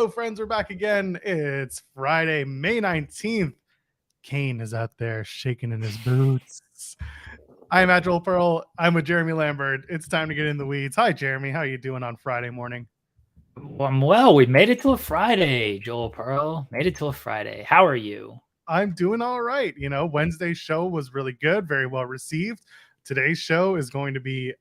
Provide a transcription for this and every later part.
Hello, friends. We're back again. It's Friday, May 19th. Kane is out there shaking in his boots. I'm at Joel Pearl. I'm with Jeremy Lambert. It's time to get in the weeds. Hi, Jeremy. How are you doing on Friday morning? Well, we made it to a Friday, Joel Pearl. Made it to a Friday. How are you? I'm doing all right. You know, Wednesday's show was really good, very well received. Today's show is going to be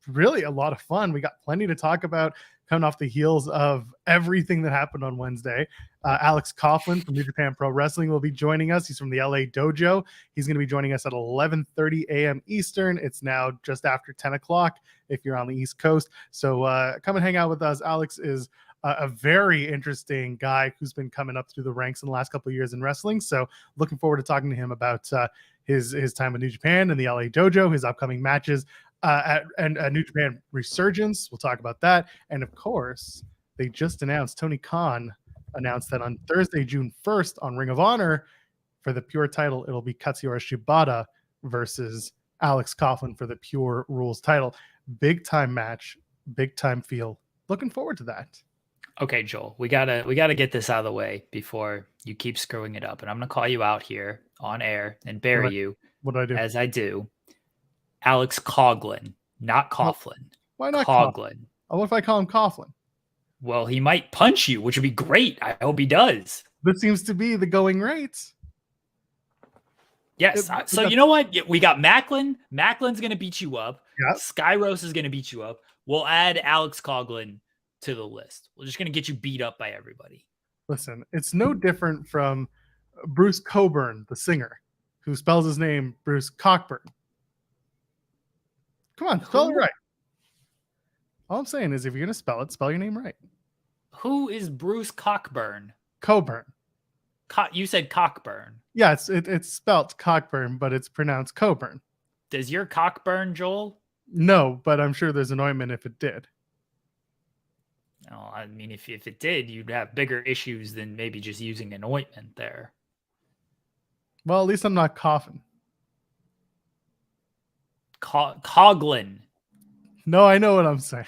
really a lot of fun. We got plenty to talk about coming off the heels of everything that happened on Wednesday. Alex Coughlin from New Japan Pro Wrestling will be joining us. He's from the LA Dojo. He's going to be joining us at 11:30 a.m. Eastern. It's now just after 10 o'clock if you're on the East Coast. So come and hang out with us. Alex is a very interesting guy who's been coming up through the ranks in the last couple of years in wrestling. So looking forward to talking to him about his time with New Japan and the LA Dojo, his upcoming matches at New Japan Resurgence. We'll talk about that. And of course, they just announced, Tony Khan announced that on Thursday, June 1st on Ring of Honor for the Pure title, it'll be Katsuyori Shibata versus Alex Coughlin for the Pure Rules title. Big time match, big time feel. Looking forward to that. Okay, Joel, we gotta get this out of the way before you keep screwing it up. And I'm gonna call you out here on air and bury you. What do I do? As I do. Alex Coughlin, not Coughlin. Why not Coughlin? What if I call him Coughlin? Well, he might punch you, which would be great. I hope he does. This seems to be the going rate. Yes. So you know what? We got Macklin. Macklin's going to beat you up. Yep. Skyros is going to beat you up. We'll add Alex Coughlin to the list. We're just going to get you beat up by everybody. Listen, it's no different from Bruce Cockburn, the singer, who spells his name Bruce Cockburn. Come on, spell it right. All I'm saying is if you're going to spell it, spell your name right. Who is Bruce Cockburn? Coburn. You said Cockburn. Yeah, it's spelt Cockburn, but it's pronounced Coburn. Does your cock burn, Joel? No, but I'm sure there's an ointment if it did. No, I mean, if it did, you'd have bigger issues than maybe just using an ointment there. Well, at least I'm not coughing. Coughlin. No, I know what I'm saying.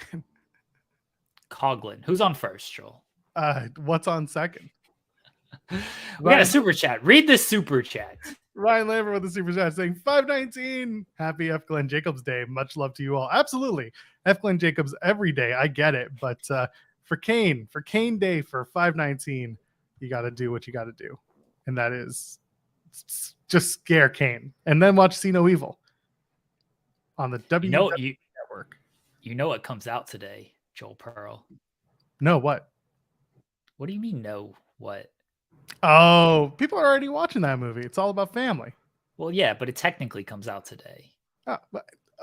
Coughlin. Who's on first, Joel? What's on second? We got a super chat. Read the super chat. Ryan Lambert with the super chat saying 519. Happy F. Glenn Jacobs Day. Much love to you all. Absolutely. F. Glenn Jacobs every day. I get it. But for Kane Day for 519, you got to do what you got to do. And that is just scare Kane. And then watch See No Evil on the WWE Network. You know what comes out today, Joel Pearl? No, what? What do you mean, no, what? Oh, people are already watching that movie. It's all about family. Well, yeah, but it technically comes out today.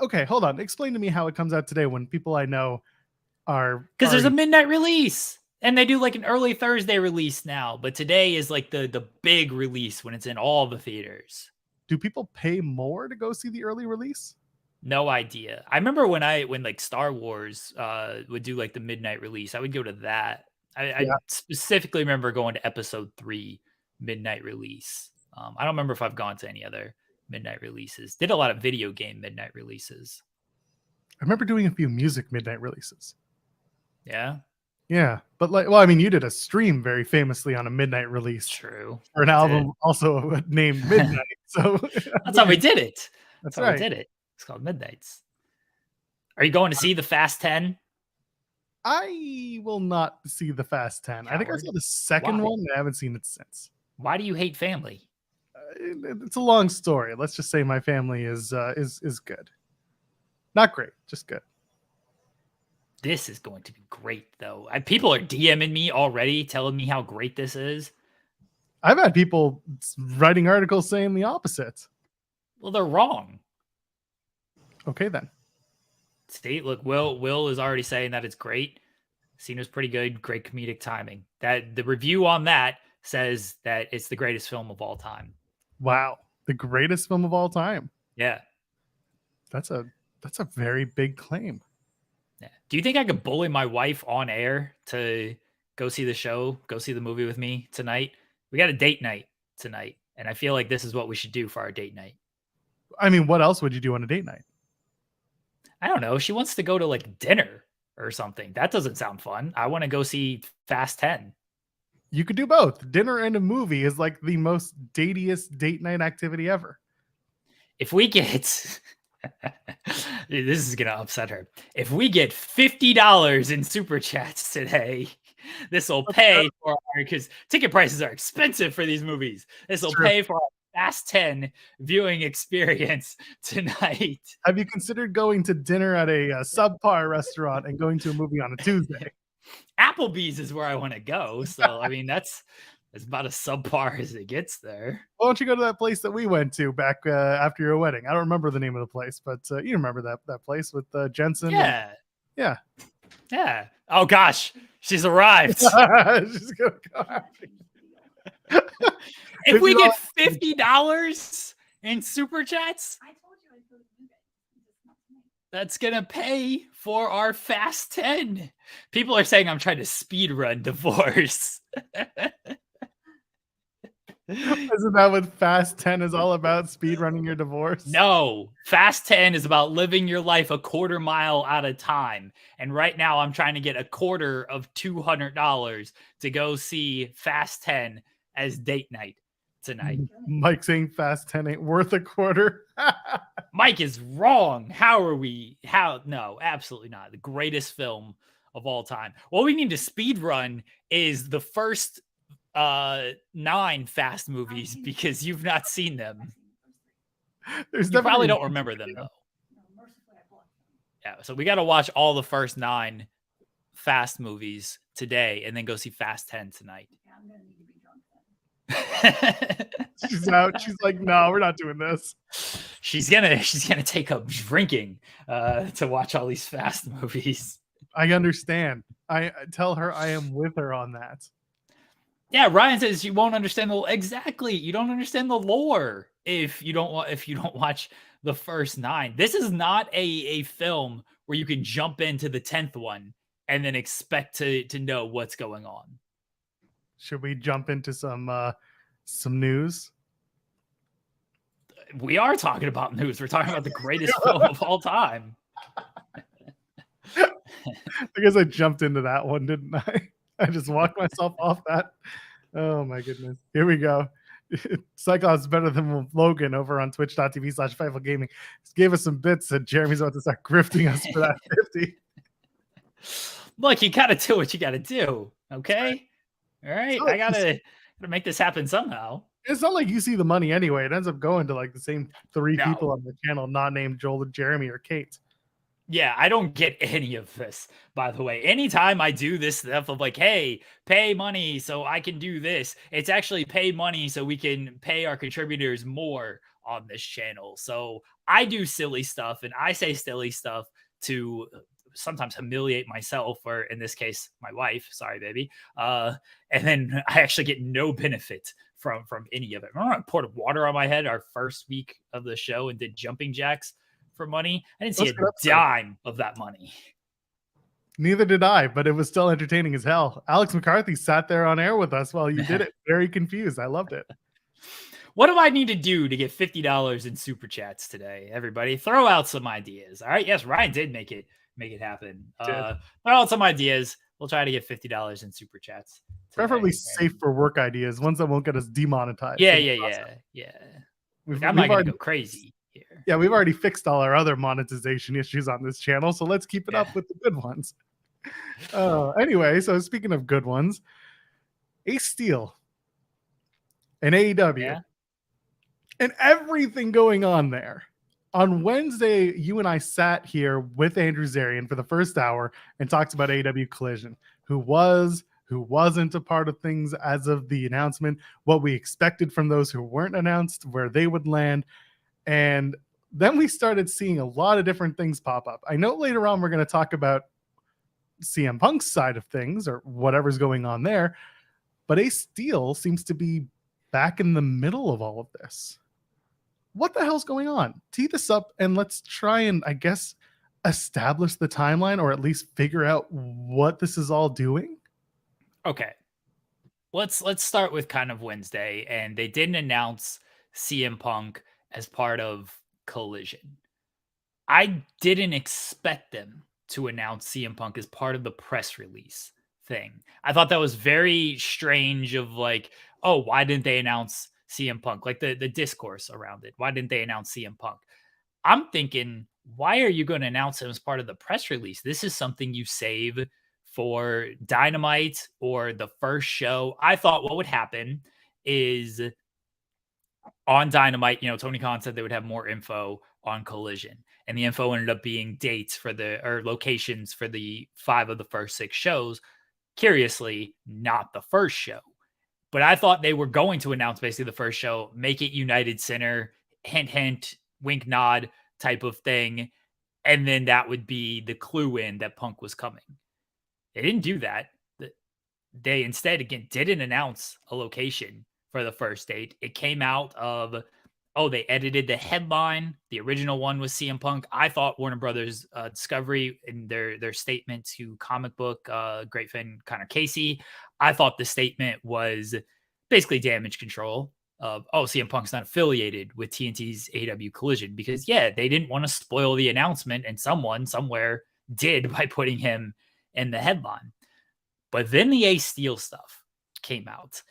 Okay, hold on. Explain to me how it comes out today when people I know are... Because there's a midnight release. And they do like an early Thursday release now. But today is like the big release when it's in all the theaters. Do people pay more to go see the early release? No idea. I remember when like Star Wars would do like the midnight release, I would go to that. I specifically remember going to episode 3 midnight release. I don't remember if I've gone to any other midnight releases. Did a lot of video game midnight releases. I remember doing a few music midnight releases. Yeah. Yeah. But I mean, you did a stream very famously on a midnight release. True. For an album also named Midnight. So that's how we did it. That's how right. we did it. It's called Midnights. Are you going to see the Fast 10? I will not see the Fast 10. Coward. I think I saw the second one, and I haven't seen it since. Why do you hate family? It's a long story. Let's just say my family is good. Not great, just good. This is going to be great, though. People are DMing me already, telling me how great this is. I've had people writing articles saying the opposite. Well, they're wrong. Okay, then. See, look, Will is already saying that it's great. Cena's pretty good, great comedic timing. That the review on that says that it's the greatest film of all time. Wow, the greatest film of all time. Yeah, that's a very big claim. Yeah. Do you think I could bully my wife on air to go see the show, go see the movie with me tonight? We got a date night tonight, and I feel like this is what we should do for our date night. I mean, what else would you do on a date night? I don't know. She wants to go to like dinner or something. That doesn't sound fun. I want to go see Fast 10. You could do both. Dinner and a movie is like the most datiest date night activity ever. If we get this is gonna upset her. If we get $50 in super chats today, this will pay for because ticket prices are expensive for these movies. This will pay for our Fast 10 viewing experience tonight. Have you considered going to dinner at a subpar restaurant and going to a movie on a Tuesday? Applebee's is where I want to go. So I mean that's about as subpar as it gets there. Why don't you go to that place that we went to back after your wedding? I don't remember the name of the place, but you remember that place with Jensen. Yeah. Yeah. Yeah. Oh gosh, she's arrived. She's gonna go. If we get $50 in super chats, that's gonna pay for our Fast 10. People are saying I'm trying to speed run divorce. Isn't that what Fast 10 is all about? Speed running your divorce? No, Fast 10 is about living your life a quarter mile at a time. And right now I'm trying to get a quarter of $200 to go see Fast 10 as date night tonight. Mike saying Fast 10 ain't worth a quarter. Mike is wrong. No, absolutely not. The greatest film of all time. What we need to speed run is the first 9 Fast movies because you've not seen them. You probably don't remember them though. Yeah, so we got to watch all the first 9 Fast movies today and then go see Fast 10 tonight. She's out. She's like, no, we're not doing this. She's gonna take up drinking to watch all these Fast movies. I understand. I tell her I am with her on that. Yeah, Ryan says you won't understand exactly. You don't understand the lore if you don't watch the first 9. This is not a film where you can jump into the 10th one and then expect to know what's going on. Should we jump into some news? We are talking about news. We're talking about the greatest film of all time. I guess I jumped into that one, didn't I? I just walked myself off that. Oh my goodness. Here we go. Cyclops better than Logan over on twitch.tv/Fightful Gaming. Just gave us some bits and Jeremy's about to start grifting us for that 50. Look, you gotta do what you gotta do. Okay. All right. I gotta make this happen somehow. It's not like you see the money anyway. It ends up going to like the same 3 people on the channel, not named Joel, Jeremy, or Kate. Yeah, I don't get any of this, by the way. Anytime I do this stuff of like, hey, pay money so I can do this, it's actually pay money so we can pay our contributors more on this channel. So I do silly stuff and I say silly stuff to sometimes humiliate myself, or in this case, my wife. Sorry, baby. And then I actually get no benefit from any of it. Remember I poured water on my head our first week of the show and did jumping jacks for money? I didn't see a dime of that money. Neither did I, but it was still entertaining as hell. Alex McCarthy sat there on air with us while you did it. Very confused. I loved it. What do I need to do to get $50 in super chats today? Everybody, throw out some ideas. All right. Yes, Ryan did make it happen. Throw out some ideas. We'll try to get $50 in super chats today. Preferably safe for work ideas, ones that won't get us demonetized. Yeah. I'm not gonna go crazy here. Yeah, we've already fixed all our other monetization issues on this channel, so let's keep it up with the good ones. Anyway, so speaking of good ones, Ace Steel and AEW and everything going on there. On Wednesday, you and I sat here with Andrew Zarian for the first hour and talked about AEW Collision, who wasn't a part of things as of the announcement, what we expected from those who weren't announced, where they would land. And then we started seeing a lot of different things pop up. I know later on we're going to talk about CM Punk's side of things or whatever's going on there, but Ace Steel seems to be back in the middle of all of this. What the hell's going on? Tee this up and let's try and, I guess, establish the timeline or at least figure out what this is all doing. Okay. Let's start with kind of Wednesday, and they didn't announce CM Punk as part of Collision. I didn't expect them to announce CM Punk as part of the press release thing. I thought that was very strange of like, oh, why didn't they announce CM Punk? Like the discourse around it. Why didn't they announce CM Punk? I'm thinking, why are you going to announce him as part of the press release? This is something you save for Dynamite or the first show. I thought what would happen is on Dynamite, Tony Khan said they would have more info on Collision. And the info ended up being dates for or locations for the 5 of the first 6 shows. Curiously, not the first show. But I thought they were going to announce basically the first show, make it United Center, hint, hint, wink, nod type of thing. And then that would be the clue in that Punk was coming. They didn't do that. They instead, again, didn't announce a location for the first date. It came out of, they edited the headline. The original one was CM Punk. I thought Warner Brothers Discovery in their statement to comic book great fan Connor Casey, I thought the statement was basically damage control of, CM Punk's not affiliated with TNT's AEW Collision because, they didn't want to spoil the announcement, and someone somewhere did by putting him in the headline. But then the Ace Steel stuff came out,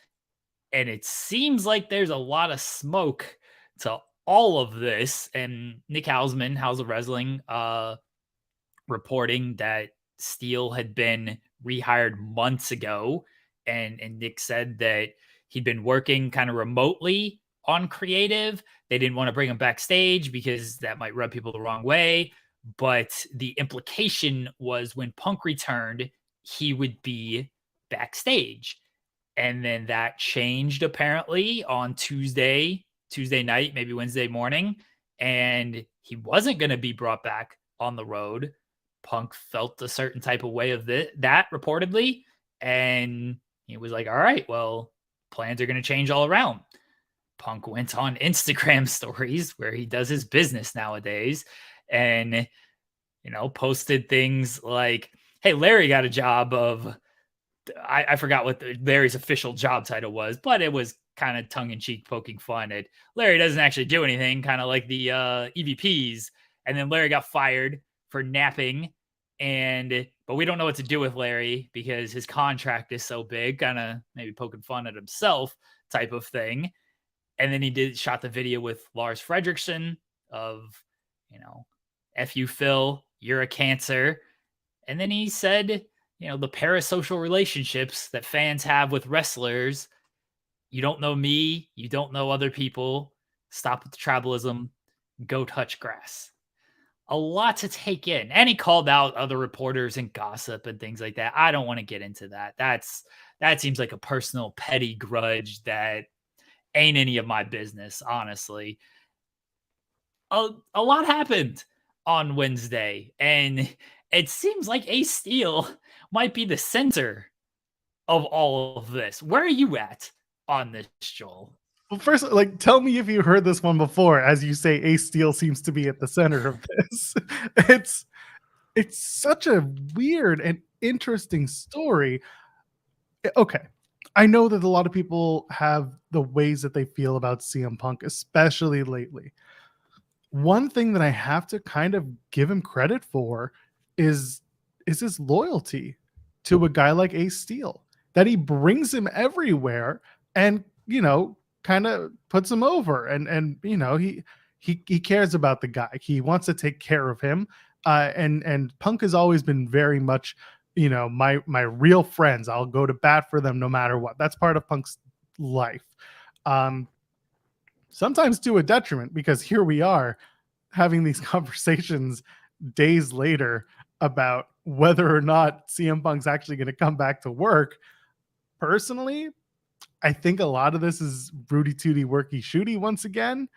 and it seems like there's a lot of smoke to all of this. And Nick Hausman, House of Wrestling, reporting that Steel had been rehired months ago. And Nick said that he'd been working kind of remotely on creative. They didn't want to bring him backstage because that might rub people the wrong way. But the implication was when Punk returned, he would be backstage. And then that changed apparently on Tuesday night, maybe Wednesday morning. And he wasn't going to be brought back on the road. Punk felt a certain type of way of that reportedly. And he was like, all right, well, plans are going to change all around. Punk went on Instagram stories where he does his business nowadays and, posted things like, hey, Larry got a job of, I forgot what Larry's official job title was, but it was kind of tongue-in-cheek poking fun at Larry doesn't actually do anything, kind of like the EVPs. And then Larry got fired for napping. But we don't know what to do with Larry because his contract is so big, kind of maybe poking fun at himself type of thing. And then he shot the video with Lars Fredrickson of, F you, Phil, you're a cancer. And then he said, the parasocial relationships that fans have with wrestlers. You don't know me. You don't know other people. Stop with the tribalism. Go touch grass. A lot to take in. And he called out other reporters and gossip and things like that. I don't want to get into that. That seems like a personal petty grudge that ain't any of my business, honestly. A lot happened on Wednesday, and it seems like Ace Steel might be the center of all of this. Where are you at on this, Joel? Well, first, tell me if you heard this one before. As you say, Ace Steel seems to be at the center of this. It's such a weird and interesting story. Okay, I know that a lot of people have the ways that they feel about CM Punk, especially lately. One thing that I have to kind of give him credit for is his loyalty to a guy like Ace Steel, that he brings him everywhere and, kind of puts him over. And he cares about the guy. He wants to take care of him. And Punk has always been very much, my real friends. I'll go to bat for them no matter what. That's part of Punk's life. Sometimes to a detriment, because here we are having these conversations days later about whether or not CM Punk's actually going to come back to work. Personally, I think a lot of this is Rudy Tooty Worky Shooty once again.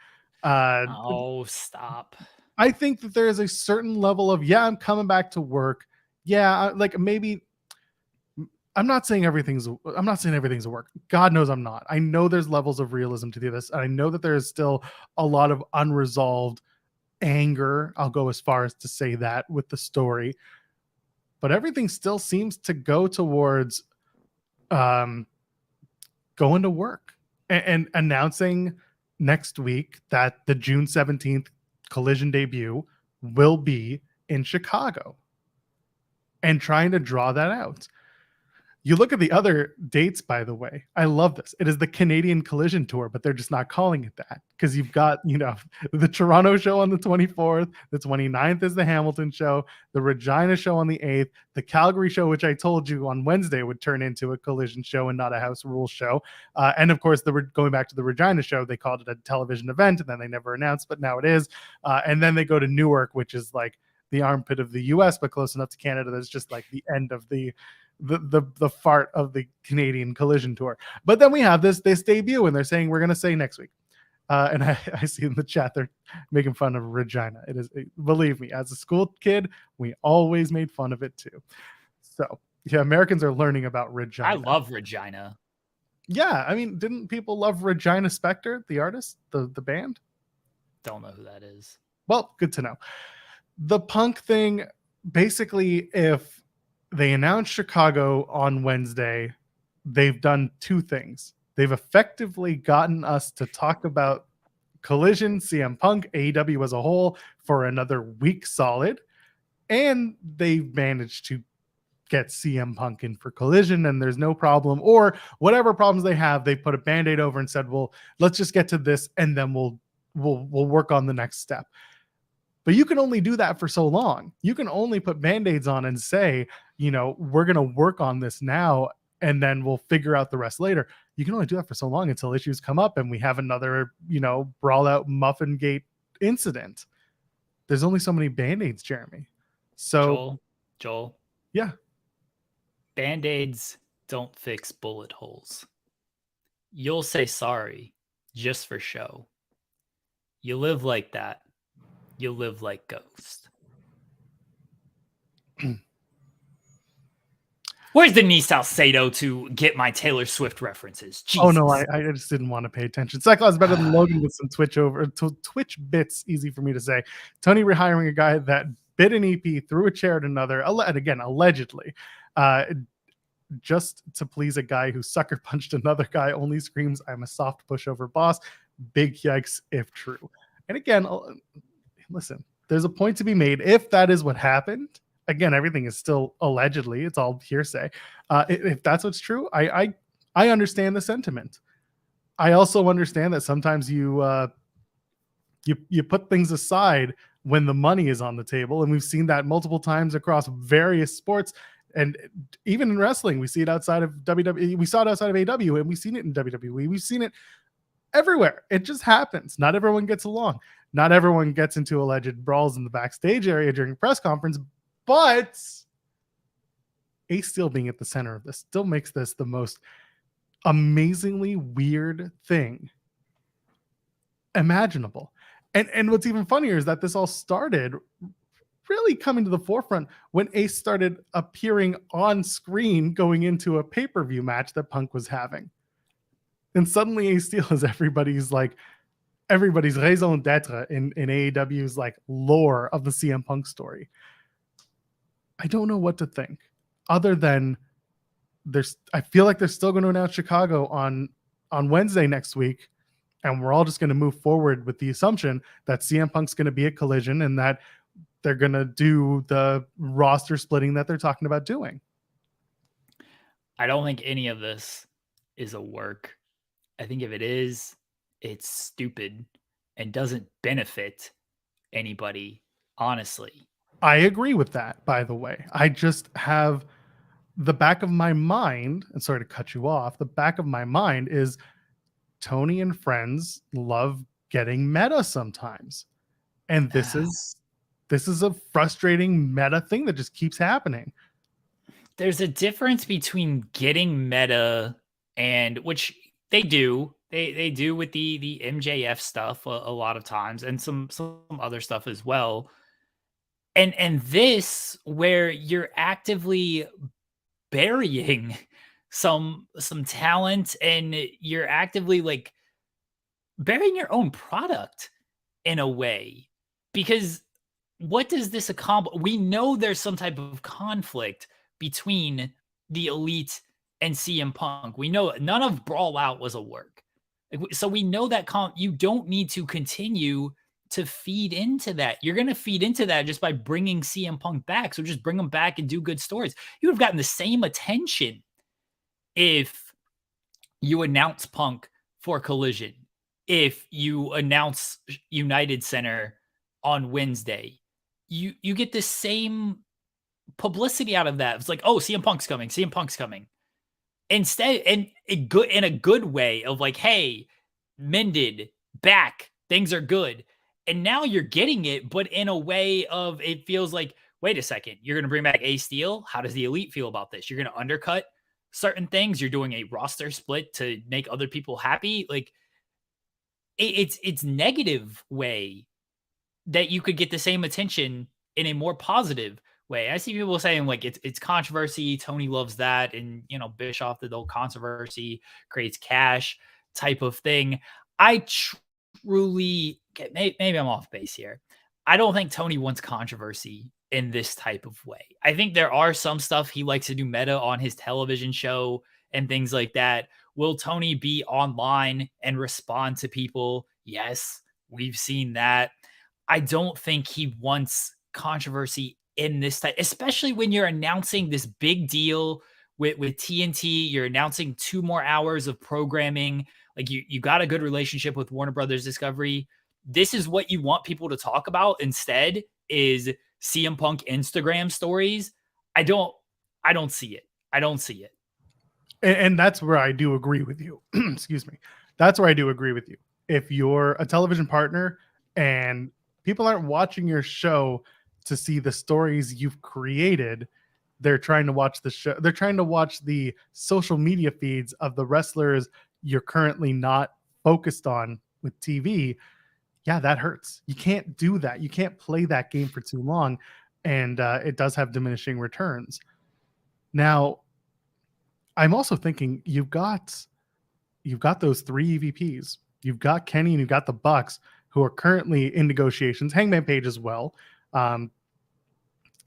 Stop. I think that there is a certain level of, I'm coming back to work. Yeah, maybe I'm not saying everything's a work. God knows I'm not. I know there's levels of realism to do this. And I know that there is still a lot of unresolved anger. I'll go as far as to say that with the story. But everything still seems to go towards going to work and announcing next week that the June 17th Collision debut will be in Chicago and trying to draw that out. You look at the other dates, by the way. I love this. It is the Canadian Collision Tour, but they're just not calling it that because you've got, the Toronto show on the 24th, the 29th is the Hamilton show, the Regina show on the 8th, the Calgary show, which I told you on Wednesday would turn into a Collision show and not a House Rules show. And of course, going back to the Regina show, they called it a television event and then they never announced, but now it is. And then they go to Newark, which is like the armpit of the US, but close enough to Canada that's just like the end of the fart of the Canadian Collision Tour. But then we have this debut, and they're saying we're going to say next week. And I see in the chat they're making fun of Regina. It is, believe me, as a school kid, we always made fun of it too. So yeah, Americans are learning about Regina. I love Regina. Yeah, I mean, didn't people love Regina Spektor, the artist, the band? Don't know who that is. Well, good to know. The Punk thing, basically, if they announced Chicago on Wednesday, they've done two things. They've effectively gotten us to talk about Collision, CM Punk, AEW as a whole for another week solid. And they've managed to get CM Punk in for Collision, and there's no problem. Or whatever problems they have, they put a Band-Aid over and said, well, let's just get to this, and then we'll work on the next step. But you can only do that for so long. You can only put Band-Aids on and say, we're going to work on this now, and then we'll figure out the rest later. You can only do that for so long until issues come up and we have another, brawl out Muffin Gate incident. There's only so many Band-Aids, Jeremy. So, Joel. Yeah. Band-Aids don't fix bullet holes. You'll say sorry just for show. You live like that. You live like Ghost. Where's Denise Salcedo to get my Taylor Swift references? Jesus. Oh no, I just didn't want to pay attention. Cyclops is better than Logan with some Twitch bits. Easy for me to say. Tony rehiring a guy that bit an EP, threw a chair at another, and again allegedly, just to please a guy who sucker punched another guy. Only screams, "I'm a soft pushover boss." Big yikes if true. And again, listen, there's a point to be made. If that is what happened, again, everything is still allegedly, it's all hearsay. If that's what's true, I understand the sentiment. I also understand that sometimes you put things aside when the money is on the table, and we've seen that multiple times across various sports, and even in wrestling, we see it outside of WWE. We saw it outside of AEW, and we've seen it in WWE. We've seen it everywhere. It just happens. Not everyone gets along. Not everyone gets into alleged brawls in the backstage area during a press conference, but Ace Steel being at the center of this still makes this the most amazingly weird thing imaginable. And what's even funnier is that this all started really coming to the forefront when Ace started appearing on screen going into a pay-per-view match that Punk was having. And suddenly Ace Steel is everybody's raison d'etre in AEW's like lore of the CM Punk story. I don't know what to think other than I feel like they're still going to announce Chicago on Wednesday next week. And we're all just going to move forward with the assumption that CM Punk's going to be at Collision and that they're going to do the roster splitting that they're talking about doing. I don't think any of this is a work. I think if it is, it's stupid and doesn't benefit anybody, honestly. I agree with that, by the way. I just have the back of my mind, and sorry to cut you off, the back of my mind is Tony and friends love getting meta sometimes. And this is a frustrating meta thing that just keeps happening. There's a difference between getting meta and which they do. They do with the MJF stuff a lot of times and some other stuff as well. And this where you're actively burying some talent and you're actively like burying your own product in a way, because what does this accomplish? We know there's some type of conflict between the Elite and CM Punk. We know none of Brawl Out was a work. So we know that you don't need to continue to feed into that. You're going to feed into that just by bringing CM Punk back. So just bring him back and do good stories. You would have gotten the same attention if you announce Punk for Collision, if you announce United Center on Wednesday, you get the same publicity out of that. It's like, oh, CM Punk's coming, CM Punk's coming. Instead, and in a good way of like, hey, mended, back, things are good. And now you're getting it, but in a way of it feels like, wait a second, you're gonna bring back A Steel. How does the elite feel about this? You're gonna undercut certain things. You're doing a roster split to make other people happy. Like it's negative way that you could get the same attention in a more positive way. I see people saying like it's controversy. Tony loves that, and Bischoff, the whole controversy creates cash type of thing. I truly maybe I'm off base here. I don't think Tony wants controversy in this type of way. I think there are some stuff he likes to do meta on his television show and things like that. Will Tony be online and respond to people? Yes, we've seen that. I don't think he wants controversy in this type, especially when you're announcing this big deal with TNT. You're announcing 2 more hours of programming. Like you got a good relationship with Warner Brothers Discovery. This is what you want people to talk about instead is CM Punk Instagram stories. I don't see it. I don't see it. And that's where I do agree with you. Excuse me. That's where I do agree with you. If you're a television partner and people aren't watching your show to see the stories you've created, they're trying to watch the show. They're trying to watch the social media feeds of the wrestlers you're currently not focused on with TV. Yeah, that hurts. You can't do that. You can't play that game for too long. And it does have diminishing returns. Now, I'm also thinking you've got those 3 EVPs. You've got Kenny and you've got the Bucks who are currently in negotiations. Hangman Page as well.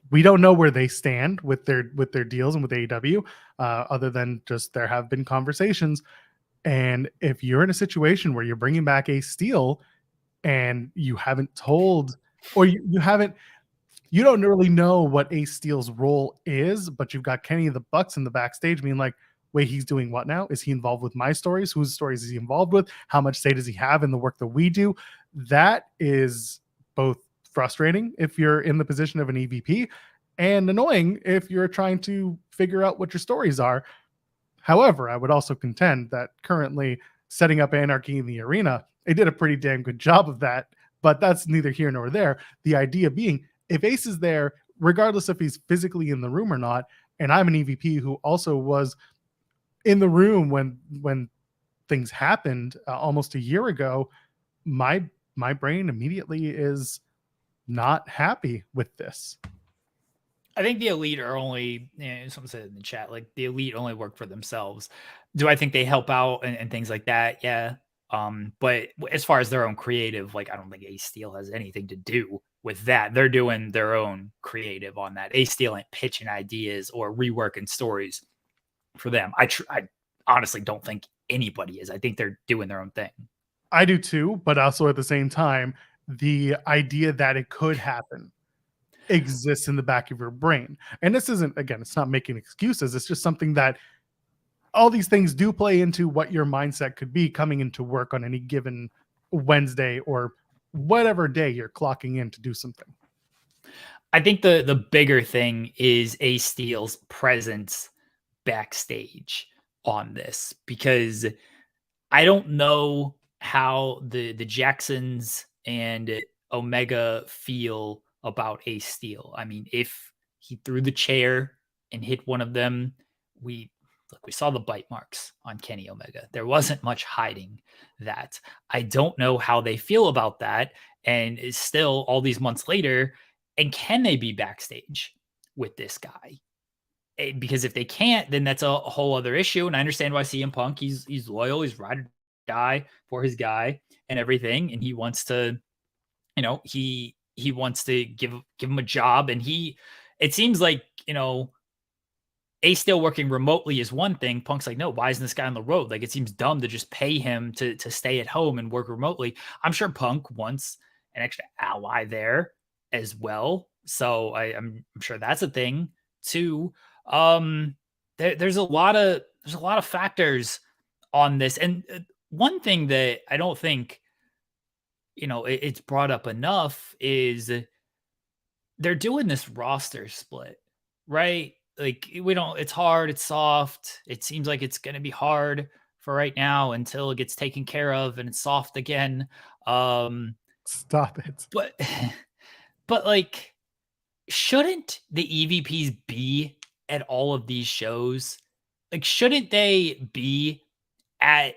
We don't know where they stand with their deals and with AEW, other than just there have been conversations. And if you're in a situation where you're bringing back Ace Steel and you haven't told, or you don't really know what Ace Steel's role is, but you've got Kenny and the Bucks in the backstage being like, wait, he's doing what now? Is he involved with my stories? Whose stories is he involved with? How much say does he have in the work that we do? That is both frustrating if you're in the position of an EVP and annoying if you're trying to figure out what your stories are. However, I would also contend that currently setting up Anarchy in the arena, they did a pretty damn good job of that, but that's neither here nor there. The idea being, if Ace is there, regardless if he's physically in the room or not, and I'm an EVP who also was in the room when things happened almost a year ago, my brain immediately is not happy with this. I think the elite are only, someone said in the chat, like the elite only work for themselves. Do I think they help out and things like that? Yeah. But as far as their own creative, like I don't think Ace Steel has anything to do with that. They're doing their own creative on that. Ace Steel ain't pitching ideas or reworking stories for them. I honestly don't think anybody is. I think they're doing their own thing. I do too, but also at the same time, the idea that it could happen exists in the back of your brain. And this isn't, again, it's not making excuses. It's just something that all these things do play into what your mindset could be coming into work on any given Wednesday or whatever day you're clocking in to do something. I think the bigger thing is Ace Steel's presence backstage on this, because I don't know how the Jacksons and Omega feel about Ace Steel. I mean, if he threw the chair and hit one of them, we saw the bite marks on Kenny Omega. There wasn't much hiding that. I don't know how they feel about that. And it's still all these months later, and can they be backstage with this guy? Because if they can't, then that's a whole other issue. And I understand why CM Punk, he's loyal, he's ride or die for his guy and everything. And he wants to, he wants to give him a job. And it seems like, Ace Steel working remotely is one thing. Punk's like, no, why isn't this guy on the road? Like, it seems dumb to just pay him to stay at home and work remotely. I'm sure Punk wants an extra ally there as well. So I'm sure that's a thing too. There's a lot of there's a lot of factors on this. And one thing that I don't think, it's brought up enough is they're doing this roster split, right? Like it's hard, it's soft. It seems like it's going to be hard for right now until it gets taken care of and it's soft again. Stop it. But but like, shouldn't the EVPs be at all of these shows? Like, shouldn't they be at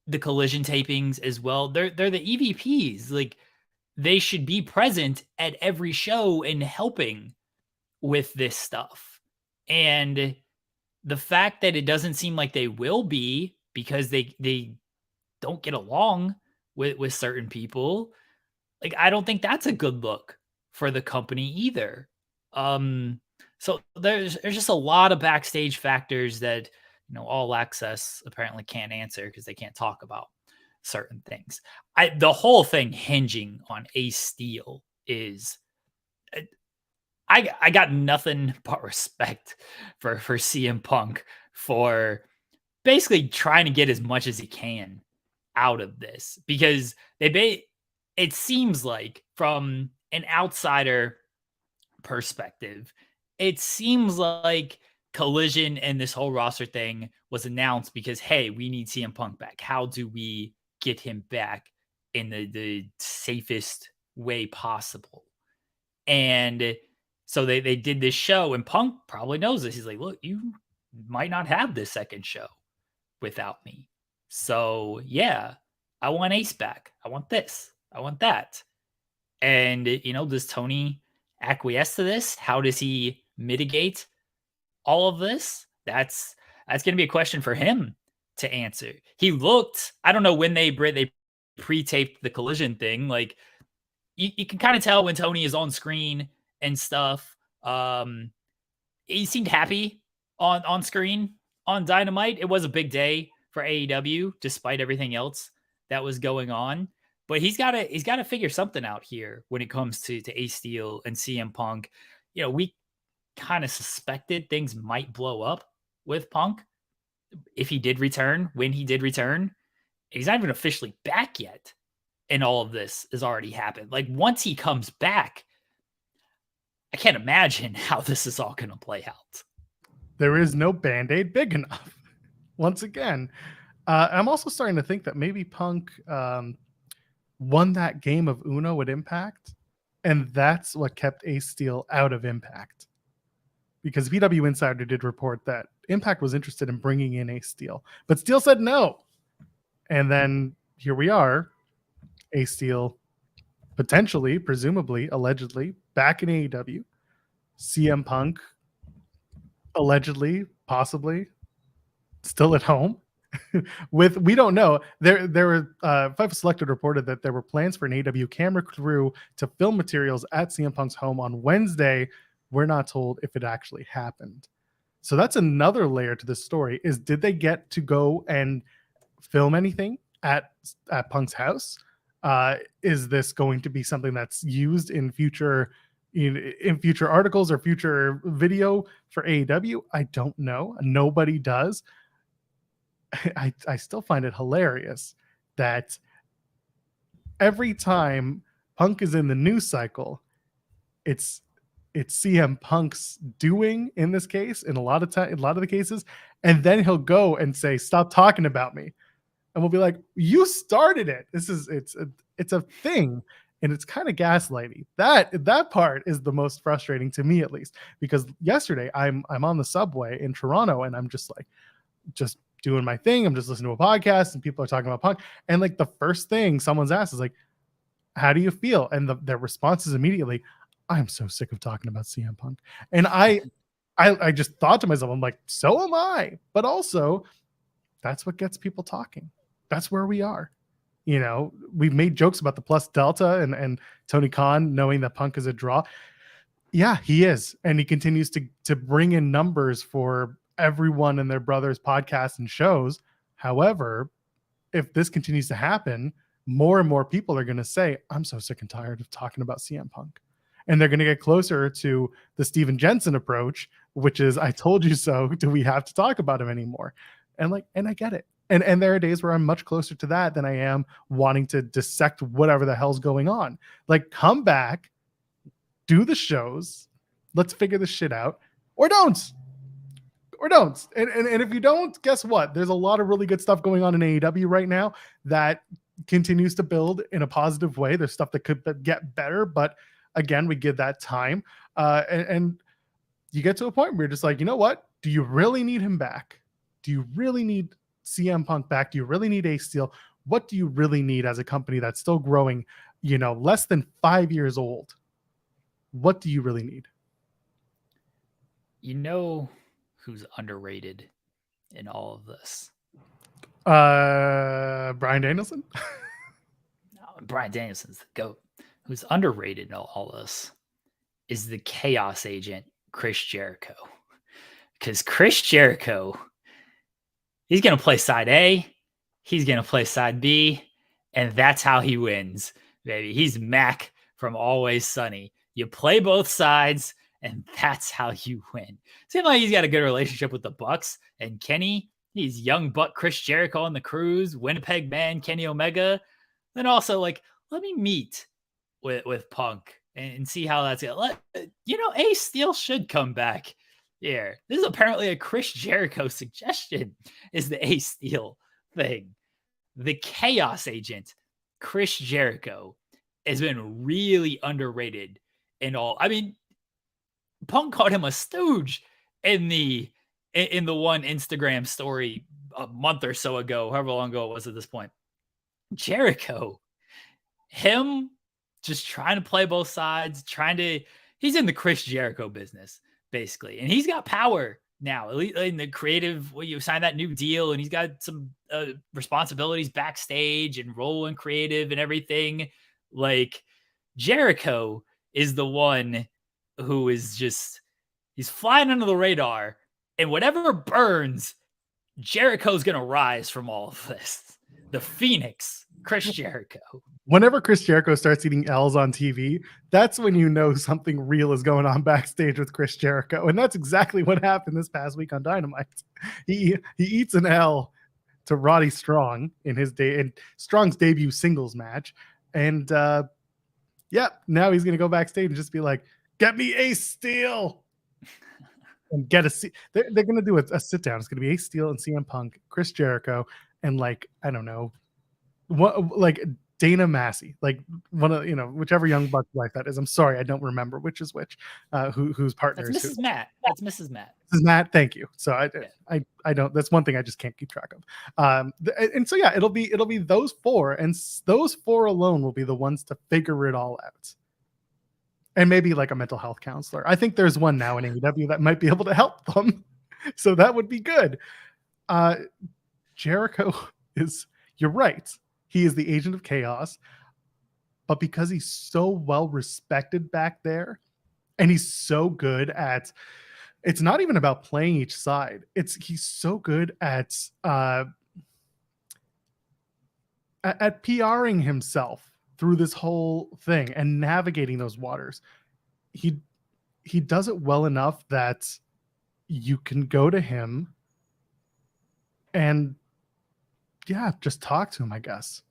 the Collision tapings as well? They're the EVPs. Like, they should be present at every show and helping with this stuff. And the fact that it doesn't seem like they will be because they don't get along with certain people, like, I don't think that's a good look for the company either. So there's just a lot of backstage factors that, All Access apparently can't answer because they can't talk about certain things. The whole thing hinging on Ace Steel is, I got nothing but respect for CM Punk for basically trying to get as much as he can out of this, because it seems like, from an outsider perspective, it seems like Collision and this whole roster thing was announced because, hey, we need CM Punk back. How do we get him back in the safest way possible? And so they did this show, and Punk probably knows this. He's like, look, you might not have this second show without me. So yeah, I want Ace back. I want this. I want that. And, does Tony acquiesce to this? How does he mitigate all of this? That's going to be a question for him to answer. He looked, I don't know when they pre-taped the Collision thing. Like, you can kind of tell when Tony is on screen and stuff. He seemed happy on screen on Dynamite. It was a big day for AEW, despite everything else that was going on. But he's got to figure something out here when it comes to Ace Steel and CM Punk. We kind of suspected things might blow up with Punk if he did return, when he did return. He's not even officially back yet, and all of this has already happened. Like, once he comes back, I can't imagine how this is all going to play out. There is no Band-Aid big enough. Once again, I'm also starting to think that maybe Punk won that game of Uno at Impact, and that's what kept Ace Steel out of Impact. Because PW Insider did report that Impact was interested in bringing in Ace Steel, but Steel said no. And then here we are, Ace Steel potentially, presumably, allegedly, back in AEW. CM Punk allegedly, possibly, still at home. We don't know. There were Fightful Selected reported that there were plans for an AEW camera crew to film materials at CM Punk's home on Wednesday. We're not told if it actually happened. So that's another layer to this story, is did they get to go and film anything at Punk's house? Is this going to be something that's used in future articles or future video for AEW? I don't know. Nobody does. I still find it hilarious that every time Punk is in the news cycle, it's CM Punk's doing, in this case, in a lot of the cases, and then he'll go and say, "Stop talking about me," and we'll be like, "You started it. It's a thing." And it's kind of gaslighty. That part is the most frustrating to me, at least, because yesterday I'm on the subway in Toronto, and I'm just doing my thing. I'm just listening to a podcast, and people are talking about Punk, and like the first thing someone's asked is like, "How do you feel?" And their response is immediately, "I'm so sick of talking about CM Punk." And I just thought to myself, I'm like, so am I. But also, that's what gets people talking. That's where we are. We've made jokes about the plus delta and Tony Khan knowing that Punk is a draw. Yeah, he is. And he continues to bring in numbers for everyone and their brothers' podcasts and shows. However, if this continues to happen, more and more people are going to say, "I'm so sick and tired of talking about CM Punk." And they're going to get closer to the Steven Jensen approach which is, I told you so. Do we have to talk about him anymore? And I get it. And there are days where I'm much closer to that than I am wanting to dissect whatever the hell's going on. Like, come back, do the shows, let's figure this shit out, or don't. And if you don't, guess what? There's a lot of really good stuff going on in AEW right now that continues to build in a positive way. There's stuff that could get better, but again, we give that time. And you get to a point where you're just like, you know what? Do you really need him back? Do you really need CM Punk back? Do you really need Ace Steel? What do you really need as a company that's still growing, less than 5 years old? What do you really need? You know who's underrated in all of this? Bryan Danielson? No, Bryan Danielson's the GOAT. Who's underrated in all this is the chaos agent, Chris Jericho. Because Chris Jericho, he's going to play side A, he's going to play side B, and that's how he wins, baby. He's Mac from Always Sunny. You play both sides, and that's how you win. Seems like he's got a good relationship with the Bucks and Kenny. He's young buck Chris Jericho on the cruise, Winnipeg man Kenny Omega. Then also, like, let me meet with Punk and see how that's going. Ace Steel should come back here. This is apparently a Chris Jericho suggestion, is the Ace Steel thing. The chaos agent, Chris Jericho, has been really underrated in all. I mean, Punk called him a stooge in the one Instagram story a month or so ago, however long ago it was at this point. Jericho, him just trying to play both sides, he's in the Chris Jericho business, basically. And he's got power now, at least in the creative, you sign that new deal, and he's got some responsibilities backstage and role in creative and everything. Like, Jericho is the one who is he's flying under the radar, and whatever burns, Jericho's going to rise from all of this. The Phoenix, Chris Jericho. Whenever Chris Jericho starts eating L's on TV, that's when you know something real is going on backstage with Chris Jericho. And that's exactly what happened this past week on Dynamite. He eats an L to Roddy Strong in Strong's debut singles match. And now he's going to go backstage and just be like, get me Ace Steel. And get a seat. They're going to do a sit down. It's going to be Ace Steel and CM Punk, Chris Jericho, and I don't know, what Dana Massey, one of whichever young buck wife that is. I'm sorry, I don't remember which is which. Whose partner is Mrs. Matt. That's Mrs. Matt. Mrs. Matt. Thank you. So I don't. That's one thing I just can't keep track of. And so it'll be those four, and those four alone will be the ones to figure it all out. And maybe a mental health counselor. I think there's one now in AEW that might be able to help them. So that would be good. Jericho you're right. He is the agent of chaos. But because he's so well respected back there, and he's so good at, it's not even about playing each side. He's so good at PRing himself through this whole thing and navigating those waters. He does it well enough that you can go to him and just talk to him, I guess.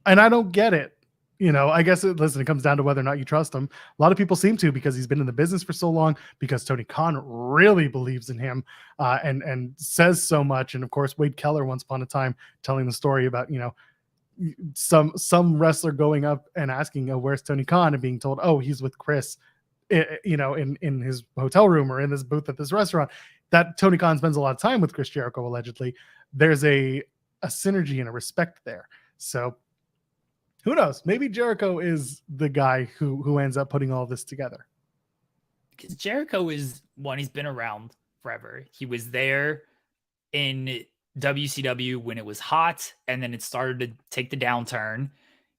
And I don't get it. I guess it comes down to whether or not you trust him. A lot of people seem to, because he's been in the business for so long, because Tony Khan really believes in him and says so much. And of course, Wade Keller once upon a time telling the story about, some wrestler going up and asking, where's Tony Khan, and being told, he's with Chris, in his hotel room or in this booth at this restaurant. That Tony Khan spends a lot of time with Chris Jericho, allegedly. There's a synergy and a respect there. So who knows? Maybe Jericho is the guy who ends up putting all this together. Because Jericho is one, he's been around forever. He was there in WCW when it was hot, and then it started to take the downturn.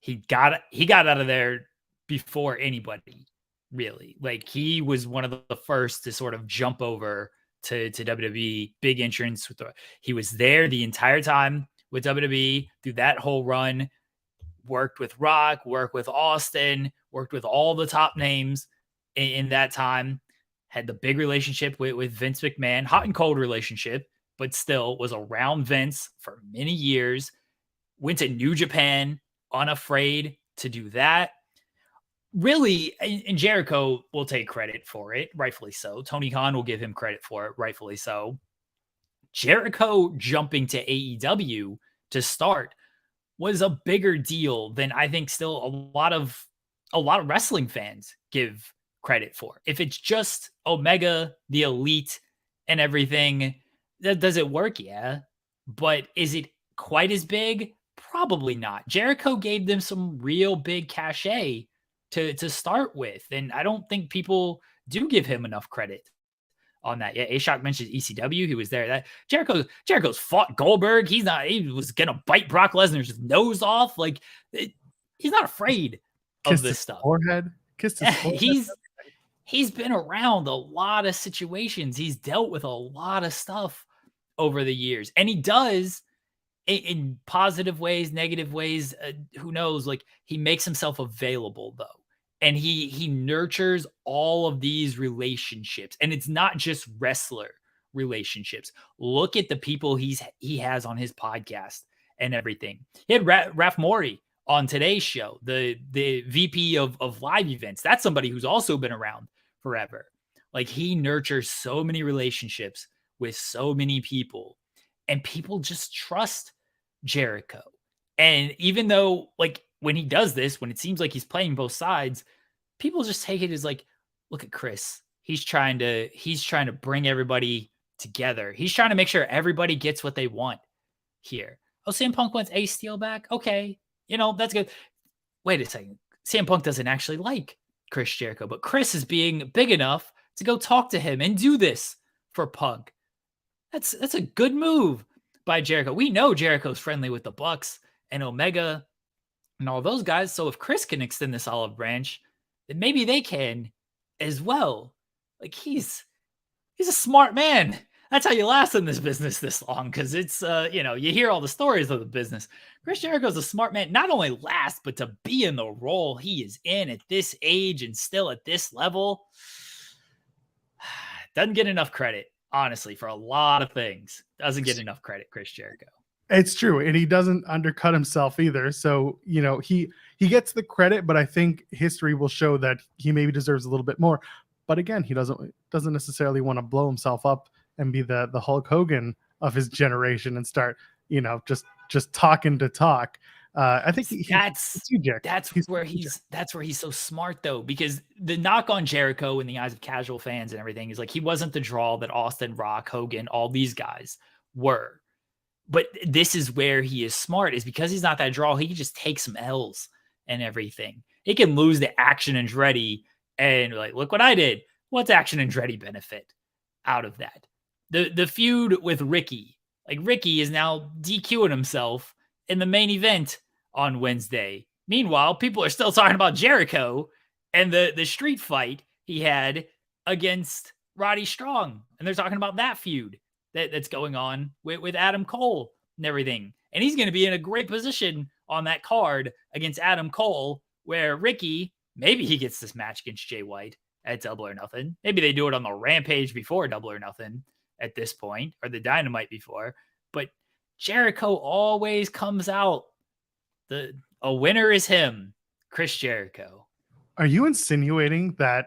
He got out of there before anybody, really. He was one of the first to sort of jump over to WWE. Big entrance. He was there the entire time with WWE through that whole run. Worked with Rock, worked with Austin, worked with all the top names in that time. had the big relationship with Vince McMahon, hot and cold relationship, but still was around Vince for many years, went to New Japan, unafraid to do that. Really, and Jericho will take credit for it, rightfully so. Tony Khan will give him credit for it, rightfully so. Jericho jumping to AEW to start was a bigger deal than I think still a lot of wrestling fans give credit for. If it's just Omega, the Elite, and everything, does it work? Yeah. But is it quite as big? Probably not. Jericho gave them some real big cachet to start with. And I don't think people do give him enough credit on that. Yeah, A-Shock mentioned ECW. He was there. That Jericho's fought Goldberg. He was gonna bite Brock Lesnar's nose off. Like he's not afraid of this stuff. Kissed his forehead. He's been around a lot of situations. He's dealt with a lot of stuff over the years. And he does in positive ways, negative ways, who knows? Like he makes himself available though. And he nurtures all of these relationships. And it's not just wrestler relationships. Look at the people he has on his podcast and everything. He had Raf Mori on today's show, the VP of live events. That's somebody who's also been around forever. Like he nurtures so many relationships with so many people, and people just trust Jericho. And even though like when he does this, when it seems like he's playing both sides, people just take it as like, look at Chris. He's trying to bring everybody together. He's trying to make sure everybody gets what they want here. Oh, CM Punk wants Ace Steel back. Okay. That's good. Wait a second. CM Punk doesn't actually like Chris Jericho, but Chris is being big enough to go talk to him and do this for Punk. That's a good move by Jericho. We know Jericho's friendly with the Bucks and Omega and all those guys. So if Chris can extend this olive branch, then maybe they can as well. Like he's a smart man. That's how you last in this business this long, because it's you hear all the stories of the business. Chris Jericho's a smart man, not only last, but to be in the role he is in at this age and still at this level. Doesn't get enough credit, honestly, for a lot of things. Doesn't get enough credit, Chris Jericho. It's true, and he doesn't undercut himself either. So, he gets the credit, but I think history will show that he maybe deserves a little bit more. But again, he doesn't necessarily want to blow himself up and be the Hulk Hogan of his generation and start, just talking to talk. I think that's where he's so smart though, because the knock on Jericho in the eyes of casual fans and everything is like he wasn't the draw that Austin, Rock, Hogan, all these guys were. But this is where he is smart, is because he's not that draw. He can just take some L's and everything. He can lose the Action Andretti and like, look what I did. What's Action Andretti benefit out of that? The feud with Ricky. Like Ricky is now DQing himself in the main event on Wednesday. Meanwhile, people are still talking about Jericho and the street fight he had against Roddy Strong. And they're talking about that feud that's going on with Adam Cole and everything. And he's going to be in a great position on that card against Adam Cole, where Ricky, maybe he gets this match against Jay White at Double or Nothing. Maybe they do it on the Rampage before Double or Nothing at this point, or the Dynamite before. But Jericho always comes out. A winner is him, Chris Jericho. Are you insinuating that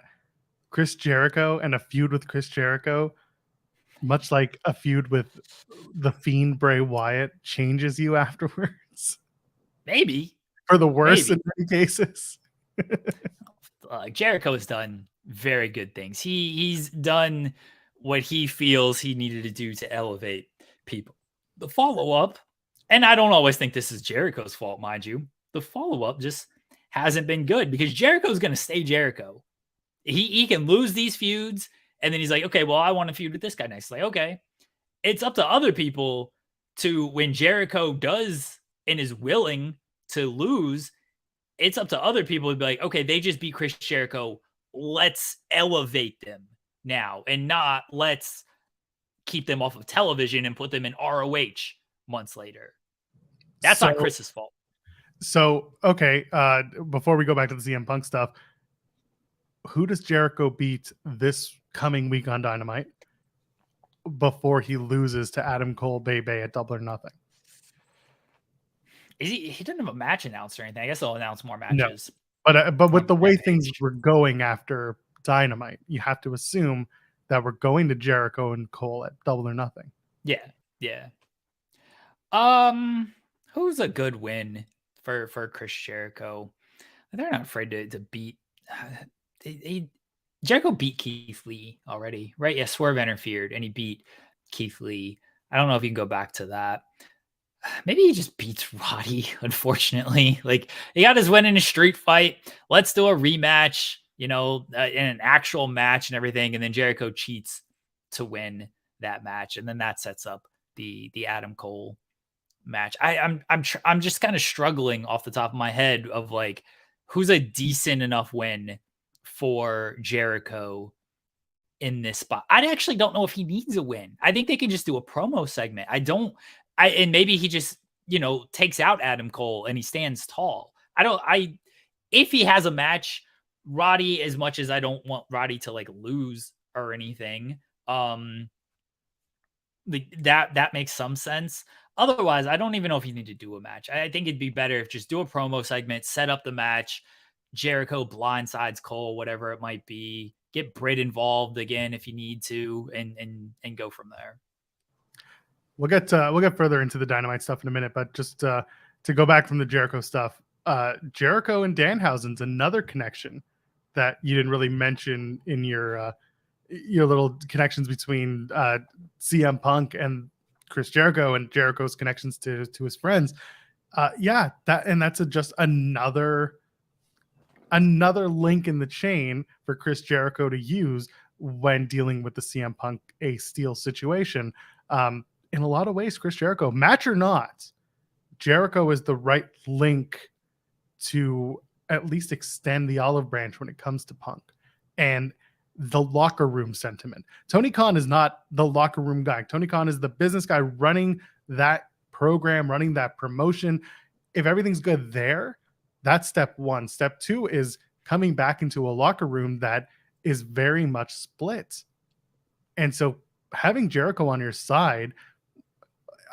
Chris Jericho and a feud with Chris Jericho, much like a feud with the Fiend Bray Wyatt, changes you afterwards? Maybe. For the worse in many cases. Jericho has done very good things. He's done what he feels he needed to do to elevate people. The follow-up, and I don't always think this is Jericho's fault, mind you, the follow-up just hasn't been good, because Jericho's going to stay Jericho. He can lose these feuds, and then he's like, okay, well, I want to feud with this guy next. Like, okay. It's up to other people to, when Jericho does and is willing to lose, it's up to other people to be like, okay, they just beat Chris Jericho. Let's elevate them now, and not let's keep them off of television and put them in ROH months later. That's not Chris's fault. So, okay, before we go back to the CM Punk stuff, who does Jericho beat this coming week on Dynamite before he loses to Adam Cole Bay at Double or Nothing. He didn't have a match announced or anything. I guess they'll announce more No. matches. But with the way things were going after Dynamite, you have to assume that we're going to Jericho and Cole at Double or Nothing. Yeah. Who's a good win for Chris Jericho? They're not afraid to beat. Jericho beat Keith Lee already, right? Yeah, Swerve interfered and he beat Keith Lee. I don't know if you can go back to that. Maybe he just beats Roddy, unfortunately. Like, he got his win in a street fight. Let's do a rematch, in an actual match and everything. And then Jericho cheats to win that match. And then that sets up the Adam Cole match. I'm just kind of struggling off the top of my head of like, who's a decent enough win for Jericho in this spot. I actually don't know if he needs a win. I think they can just do a promo segment. And maybe he just, takes out Adam Cole and he stands tall. If he has a match, Roddy, as much as I don't want Roddy to like lose or anything, that makes some sense. Otherwise, I don't even know if you need to do a match. I think it'd be better if just do a promo segment, set up the match, Jericho blindsides Cole, whatever it might be, get Britt involved again if you need to, and go from there. We'll get further into the Dynamite stuff in a minute, but just to go back from the Jericho stuff, Jericho and Danhausen's another connection that you didn't really mention in your little connections between CM Punk and Chris Jericho and Jericho's connections to his friends. That's just another link in the chain for Chris Jericho to use when dealing with the CM Punk Ace Steel situation. In a lot of ways, Chris Jericho, match or not, Jericho is the right link to at least extend the olive branch when it comes to Punk and the locker room sentiment. Tony Khan is not the locker room guy. Tony Khan is the business guy running that program, running that promotion. If everything's good there, that's step one. Step two is coming back into a locker room that is very much split. And so having Jericho on your side,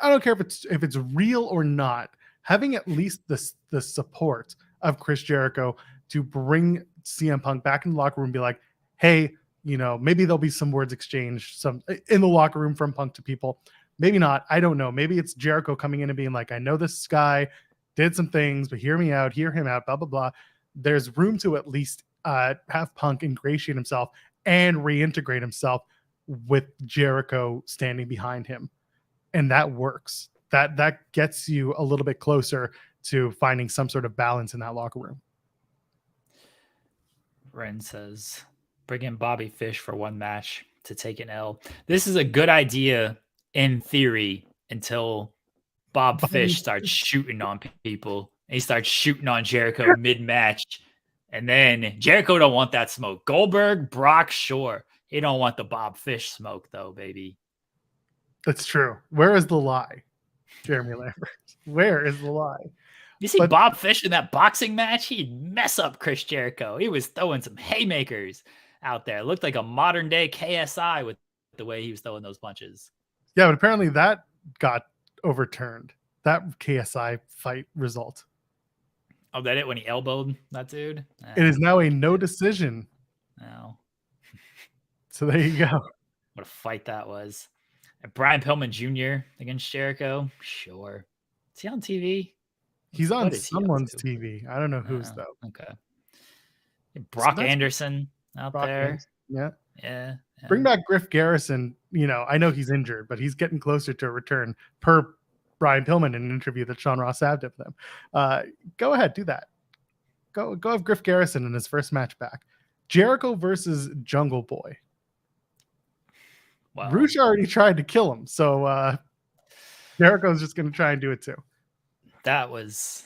I don't care if it's real or not, having at least the support of Chris Jericho to bring CM Punk back in the locker room and be like, hey, maybe there'll be some words exchanged some in the locker room from Punk to people. Maybe not. I don't know. Maybe it's Jericho coming in and being like, I know this guy did some things, but hear me out, hear him out, blah, blah, blah. There's room to at least have Punk ingratiate himself and reintegrate himself with Jericho standing behind him. And that works. That gets you a little bit closer to finding some sort of balance in that locker room. Ren says, bring in Bobby Fish for one match to take an L. This is a good idea in theory until Bob Fish starts shooting on people. He starts shooting on Jericho mid-match. And then Jericho don't want that smoke. Goldberg, Brock, sure. He don't want the Bob Fish smoke, though, baby. That's true. Where is the lie, Jeremy Lambert? Where is the lie? You see Bob Fish in that boxing match? He'd mess up Chris Jericho. He was throwing some haymakers out there. It looked like a modern-day KSI with the way he was throwing those punches. Yeah, but apparently that got overturned. That KSI fight result. Oh, that it when he elbowed that dude? It is now a no decision. No. So there you go. What a fight that was. And Brian Pillman Jr. against Jericho? Sure. Is he on TV? He's on someone's TV. I don't know whose, though. Okay. Brock Anderson out there. Yeah. Bring back Griff Garrison. I know he's injured, but he's getting closer to a return per Brian Pillman in an interview that Sean Ross Sapp did with him. Go ahead, do that. Go have Griff Garrison in his first match back. Jericho versus Jungle Boy. Wow. Rush already tried to kill him, so Jericho's just going to try and do it too. That was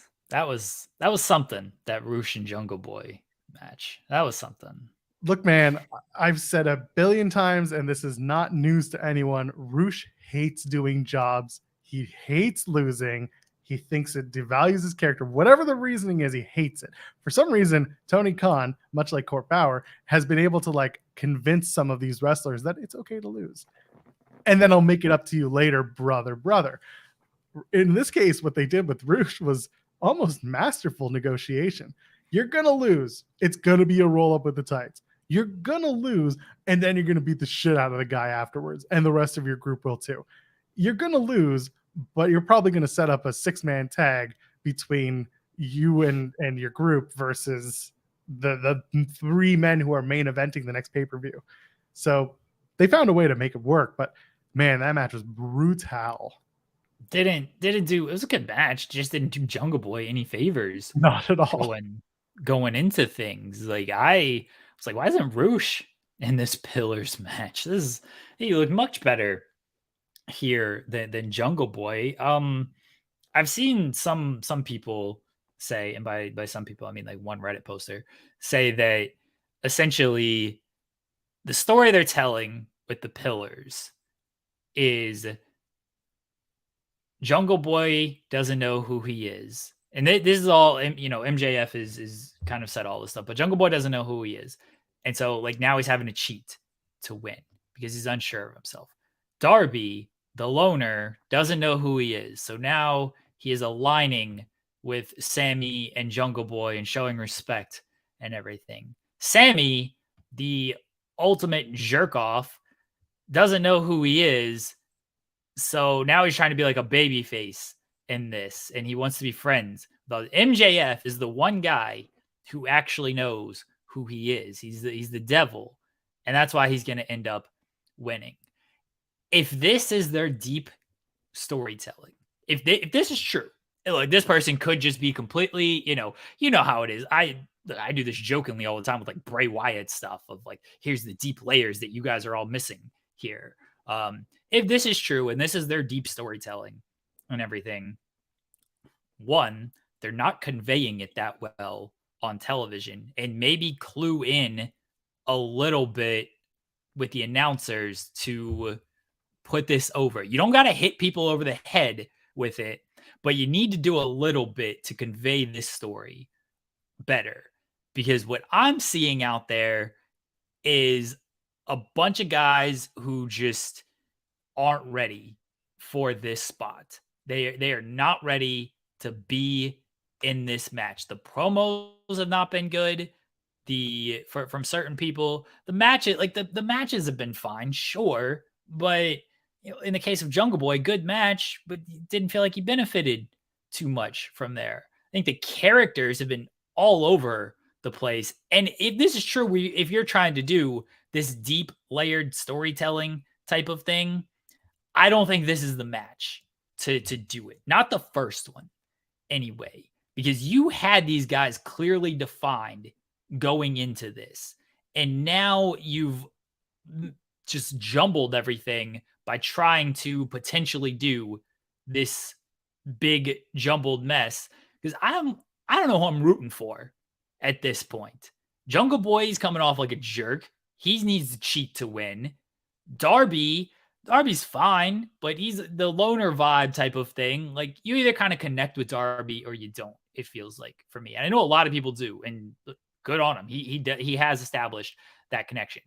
something, that Rush and Jungle Boy match. That was something. Look, man, I've said a billion times, and this is not news to anyone. Rush hates doing jobs. He hates losing. He thinks it devalues his character. Whatever the reasoning is, he hates it. For some reason, Tony Khan, much like Court Bauer, has been able to like convince some of these wrestlers that it's okay to lose. And then I'll make it up to you later, brother. In this case, what they did with Roosh was almost masterful negotiation. You're going to lose. It's going to be a roll up with the tights. You're going to lose, and then you're going to beat the shit out of the guy afterwards, and the rest of your group will too. You're going to lose, but you're probably going to set up a 6-man tag between you and your group versus the 3 men who are main eventing the next pay-per-view. So they found a way to make it work, but man, that match was brutal. Didn't do, it was a good match, just didn't do Jungle Boy any favors. Not at all. Going into things. Like, I was like, why isn't Roosh in this Pillars match? He looked much better here than Jungle Boy. I've seen some people say, and by some people I mean like one Reddit poster, say that essentially the story they're telling with the Pillars is Jungle Boy doesn't know who he is. And this is all, MJF is kind of said all this stuff, but Jungle Boy doesn't know who he is. And so like now he's having to cheat to win because he's unsure of himself. Darby, the loner, doesn't know who he is. So now he is aligning with Sammy and Jungle Boy and showing respect and everything. Sammy, the ultimate jerk off, doesn't know who he is. So now he's trying to be like a baby face in this, and he wants to be friends. But MJF is the one guy who actually knows who he is. He's the devil, and that's why he's going to end up winning. If this is their deep storytelling, if this is true, like this person could just be completely, you know how it is. I do this jokingly all the time with like Bray Wyatt stuff of like, here's the deep layers that you guys are all missing here. If this is true and this is their deep storytelling and everything, one, they're not conveying it that well on television, and maybe clue in a little bit with the announcers to put this over. You don't got to hit people over the head with it, but you need to do a little bit to convey this story better. Because what I'm seeing out there is a bunch of guys who just aren't ready for this spot. They are not ready to be in this match. The promos have not been good. From certain people, the matches, like the matches have been fine, sure, but in the case of Jungle Boy, good match, but didn't feel like he benefited too much from there. I think the characters have been all over the place. And if this is true, if you're trying to do this deep layered storytelling type of thing, I don't think this is the match to do it. Not the first one anyway, because you had these guys clearly defined going into this. And now you've just jumbled everything by trying to potentially do this big jumbled mess. Because I don't know who I'm rooting for at this point. Jungle Boy is coming off like a jerk. He needs to cheat to win. Darby's fine, but he's the loner vibe type of thing. Like, you either kind of connect with Darby or you don't, it feels like, for me. And I know a lot of people do, and good on him. He has established that connection.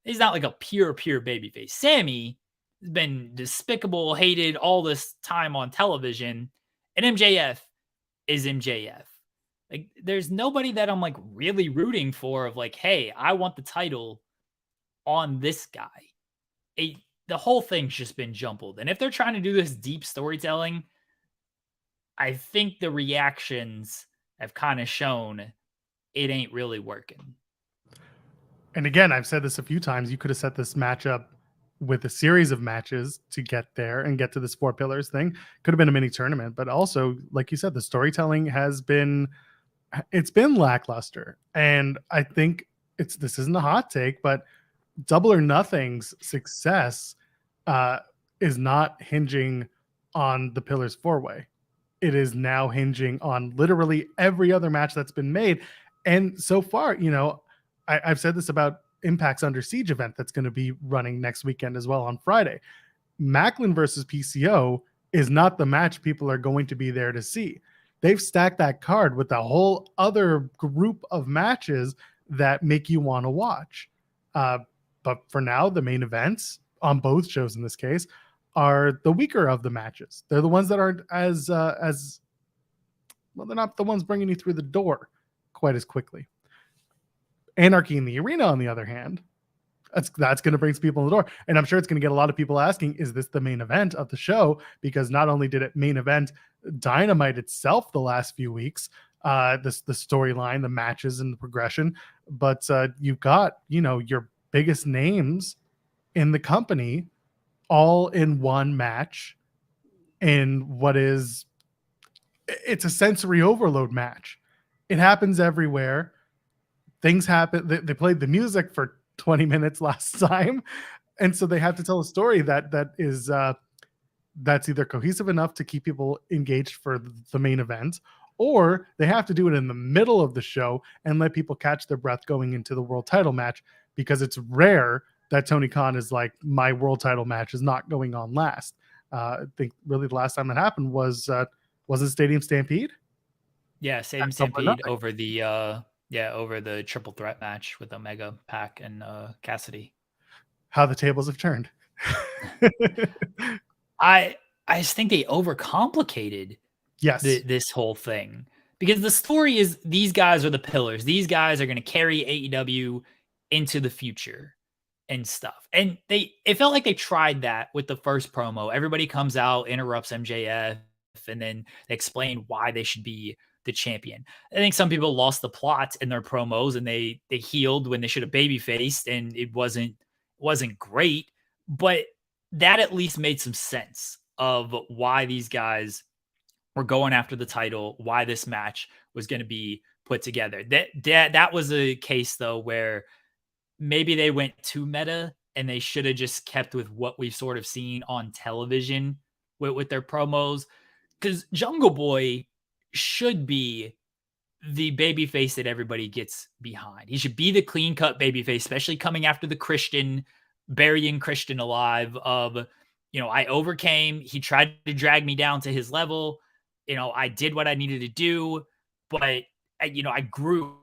He's not like a pure babyface. Sammy has been despicable, hated all this time on television, and MJF is MJF. Like, there's nobody that I'm like really rooting for of like, hey, I want the title on this guy. The whole thing's just been jumbled. And if they're trying to do this deep storytelling, I think the reactions have kind of shown it ain't really working. And again, I've said this a few times, you could have set this matchup with a series of matches to get there and get to this 4 pillars thing. Could have been a mini tournament, but also, like you said, the storytelling it's been lackluster. And I think this isn't a hot take, but Double or Nothing's success is not hinging on the Pillars 4-way. It is now hinging on literally every other match that's been made. And so far, I've said this about Impact's Under Siege event that's going to be running next weekend as well on Friday. Macklin versus PCO is not the match people are going to be there to see. They've stacked that card with a whole other group of matches that make you want to watch. But for now, the main events on both shows in this case are the weaker of the matches. They're the ones that aren't as well, they're not the ones bringing you through the door quite as quickly. Anarchy in the Arena, on the other hand, that's going to bring people in the door. And I'm sure it's going to get a lot of people asking, is this the main event of the show? Because not only did it main event Dynamite itself the last few weeks, the storyline, the matches, and the progression, but you've got, your biggest names in the company all in one match in what is, it's a sensory overload match. It happens everywhere. Things happen. They played the music for 20 minutes last time, and so they have to tell a story that is that's either cohesive enough to keep people engaged for the main event, or they have to do it in the middle of the show and let people catch their breath going into the world title match, because it's rare that Tony Khan is like, my world title match is not going on last. I think really the last time that happened was it Stadium Stampede? Yeah, Stadium Stampede over the triple threat match with Omega, Pac, and Cassidy. How the tables have turned. I just think they overcomplicated this whole thing, because the story is these guys are the pillars. These guys are going to carry AEW into the future and stuff. And it felt like they tried that with the first promo. Everybody comes out, interrupts MJF, and then they explain why they should be the champion. I think some people lost the plot in their promos, and they healed when they should have baby faced, and it wasn't great, but that at least made some sense of why these guys were going after the title, why this match was going to be put together. That was a case though where maybe they went too meta, and they should have just kept with what we've sort of seen on television with their promos, because Jungle Boy should be the babyface that everybody gets behind. He should be the clean cut babyface, especially coming after the Christian, burying Christian alive of, I overcame. He tried to drag me down to his level. I did what I needed to do, but I grew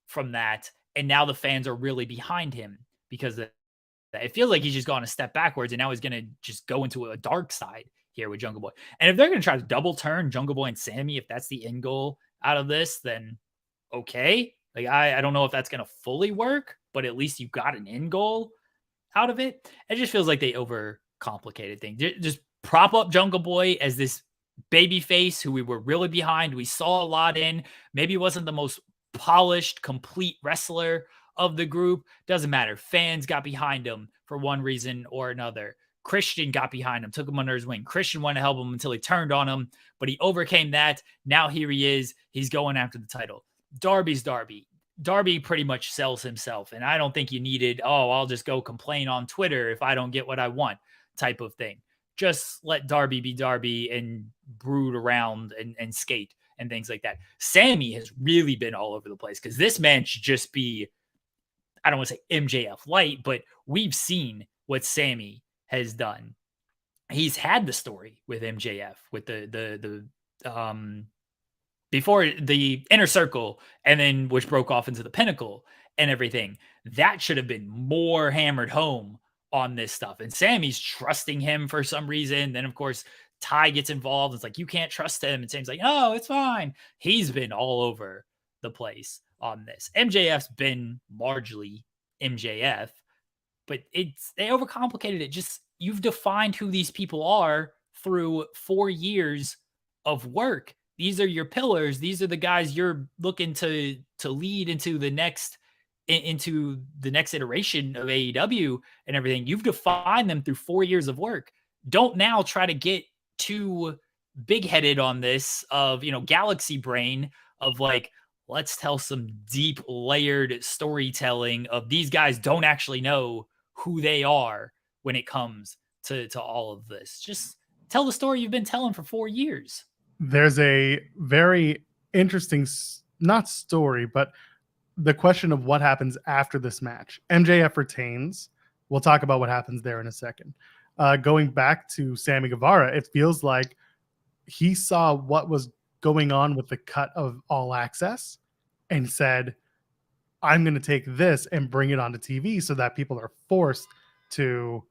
from that. And now the fans are really behind him, because it feels like he's just gone a step backwards, and now he's going to just go into a dark side here with Jungle Boy. And if they're going to try to double turn Jungle Boy and Sammy, if that's the end goal out of this, then okay. Like, I don't know if that's going to fully work, but at least you got an end goal out of it. It just feels like they overcomplicated things. Just prop up Jungle Boy as this baby face who we were really behind. We saw a lot in. Maybe wasn't the most polished, complete wrestler of the group. Doesn't matter. Fans got behind him for one reason or another. Christian got behind him, took him under his wing. Christian wanted to help him until he turned on him, but he overcame that. Now here he is. He's going after the title. Darby's Darby. Darby pretty much sells himself, and I don't think you needed, I'll just go complain on Twitter if I don't get what I want type of thing. Just let Darby be Darby and brood around and skate and things like that. Sammy has really been all over the place, because this man should just be, I don't want to say MJF light, but we've seen what Sammy has done. He's had the story with MJF, with the before the Inner Circle, and then which broke off into the Pinnacle and everything. That should have been more hammered home on this stuff. And Sammy's trusting him for some reason. Then of course Ty gets involved. It's like, you can't trust him. And Sammy's like, oh, it's fine. He's been all over the place on this. MJF's been largely MJF, but they overcomplicated it. Just, you've defined who these people are through 4 years of work. These are your pillars. These are the guys you're looking to lead into the next iteration of AEW and everything. You've defined them through 4 years of work. Don't now try to get too big-headed on this of, galaxy brain of like, let's tell some deep layered storytelling of these guys don't actually know who they are when it comes to all of this. Just tell the story you've been telling for 4 years. There's a very interesting, not story, but the question of what happens after this match. MJF retains. We'll talk about what happens there in a second. going back to Sammy Guevara, it feels like he saw what was going on with the cut of All Access and said, I'm going to take this and bring it onto TV so that people are forced to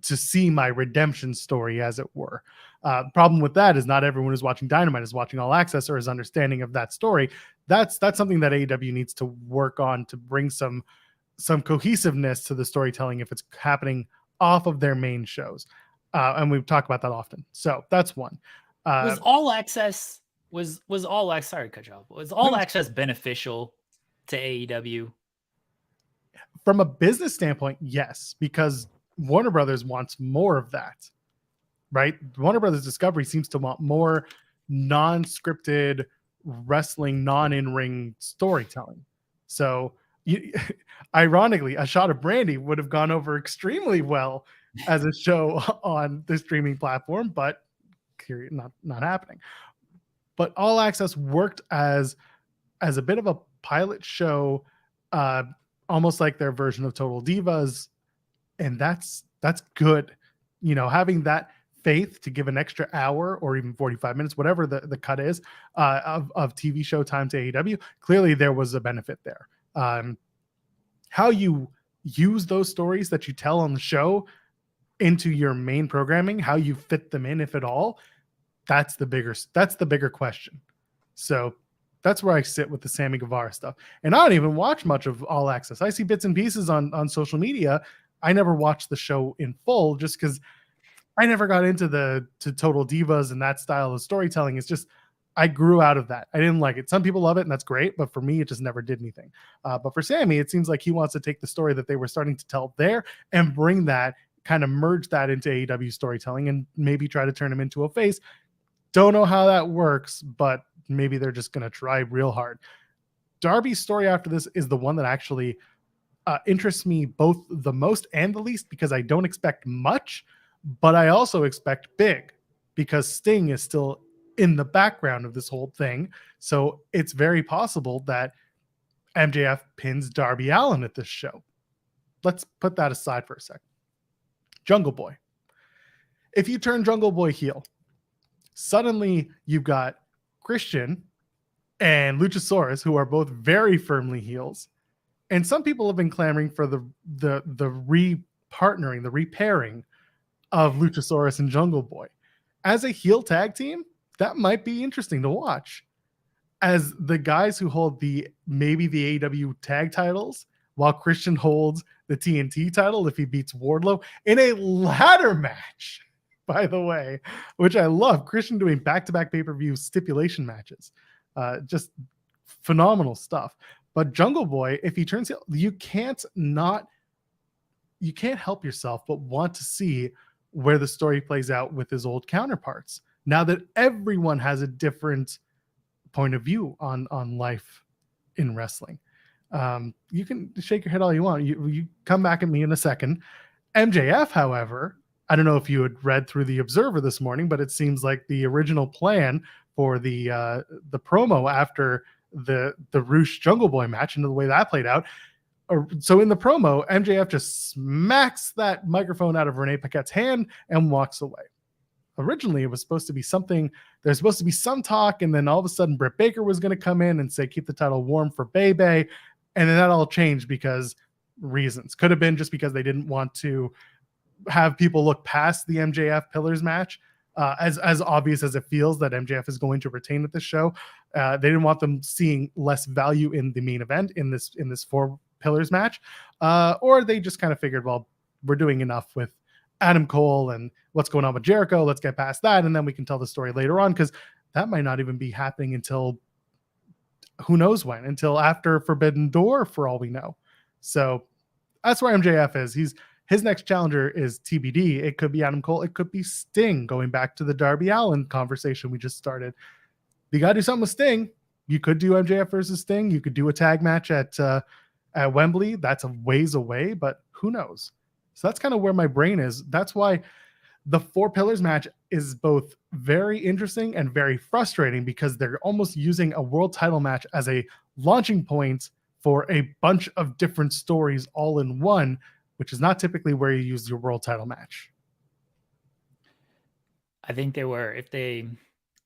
see my redemption story, as it were. Problem with that is not everyone who's watching Dynamite is watching All Access or is understanding of that story. That's something that AEW needs to work on to bring some cohesiveness to the storytelling if it's happening off of their main shows. And we've talked about that often. So that's one. Was All Access sorry to cut you off. Was All Access beneficial to AEW? From a business standpoint, yes, because Warner Brothers wants more of that, right? Warner Brothers Discovery seems to want more non-scripted wrestling, non-in-ring storytelling. So ironically, A Shot of Brandy would have gone over extremely well as a show on the streaming platform, but not happening. But All Access worked as a bit of a pilot show, almost like their version of Total Divas, and that's good. Having that faith to give an extra hour or even 45 minutes, whatever the cut is, of TV show time to AEW, clearly there was a benefit there. How you use those stories that you tell on the show into your main programming, how you fit them in, if at all, that's the bigger question. So that's where I sit with the Sammy Guevara stuff. And I don't even watch much of All Access. I see bits and pieces on social media. I never watched the show in full just because I never got into Total Divas and that style of storytelling. It's just, I grew out of that. I didn't like it. Some people love it and that's great, but for me, it just never did anything. But for Sammy, it seems like he wants to take the story that they were starting to tell there and bring that, kind of merge that into AEW storytelling and maybe try to turn him into a face. Don't know how that works, but maybe they're just going to try real hard. Darby's story after this is the one that actually interests me both the most and the least, because I don't expect much, but I also expect big because Sting is still in the background of this whole thing. So it's very possible that MJF pins Darby Allin at this show. Let's put that aside for a second. Jungle Boy. If you turn Jungle Boy heel, suddenly you've got Christian and Luchasaurus, who are both very firmly heels. And some people have been clamoring for the re-partnering, the repairing of Luchasaurus and Jungle Boy. As a heel tag team, that might be interesting to watch. As the guys who hold maybe the AEW tag titles, while Christian holds the TNT title if he beats Wardlow in a ladder match, by the way, which I love. Christian doing back-to-back pay-per-view stipulation matches. Just phenomenal stuff. But Jungle Boy, if he turns heel, you can't help yourself but want to see where the story plays out with his old counterparts. Now that everyone has a different point of view on life in wrestling. You can shake your head all you want. You come back at me in a second. MJF, however, I don't know if you had read through the Observer this morning, but it seems like the original plan for the promo after the Roosh Jungle Boy match and the way that played out. So in the promo, MJF just smacks that microphone out of Renee Paquette's hand and walks away. Originally, it was supposed to be something, there's supposed to be some talk, and then all of a sudden Britt Baker was going to come in and say, keep the title warm for Bebe. And then that all changed because reasons. Could have been just because they didn't want to have people look past the MJF Pillars match, as obvious as it feels that MJF is going to retain at this show. They didn't want them seeing less value in the main event in this 4 Pillars match, or they just kind of figured, well, we're doing enough with Adam Cole and what's going on with Jericho. Let's get past that, and then we can tell the story later on, because that might not even be happening until who knows when, until after Forbidden Door, for all we know. So that's where MJF is. His next challenger is TBD. It could be Adam Cole. It could be Sting, going back to the Darby Allin conversation we just started. You got to do something with Sting. You could do MJF versus Sting. You could do a tag match at Wembley. That's a ways away, but who knows? So that's kind of where my brain is. That's why the 4 Pillars match is both very interesting and very frustrating, because they're almost using a world title match as a launching point for a bunch of different stories all in one, which is not typically where you use your world title match. I think they were if they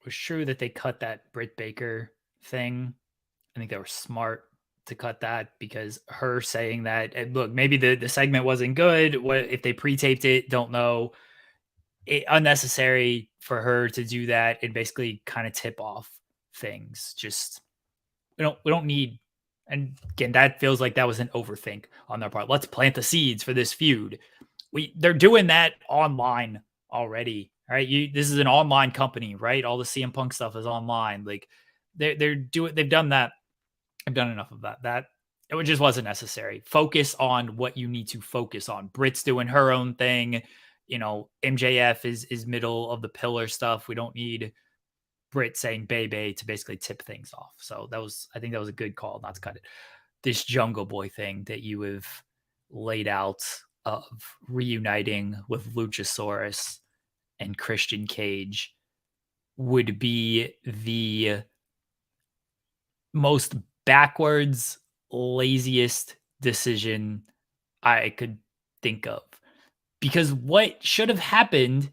was true that they cut that Britt Baker thing, I think they were smart to cut that because her saying that, and look, maybe the segment wasn't good. What if they pre-taped it? Don't know. Unnecessary for her to do that and basically kind of tip off things. Just we don't need. And again, that feels like that was an overthink on their part. Let's plant the seeds for this feud. They're doing that online already. Right? This is an online company, right? All the CM Punk stuff is online. Like they've done that. I've done enough of that. That it just wasn't necessary. Focus on what you need to focus on. Britt's doing her own thing. MJF is middle of the pillar stuff. We don't need Britt saying Bebe to basically tip things off. So I think that was a good call not to cut it. This Jungle Boy thing that you have laid out of reuniting with Luchasaurus and Christian Cage would be the most backwards, laziest decision I could think of. Because what should have happened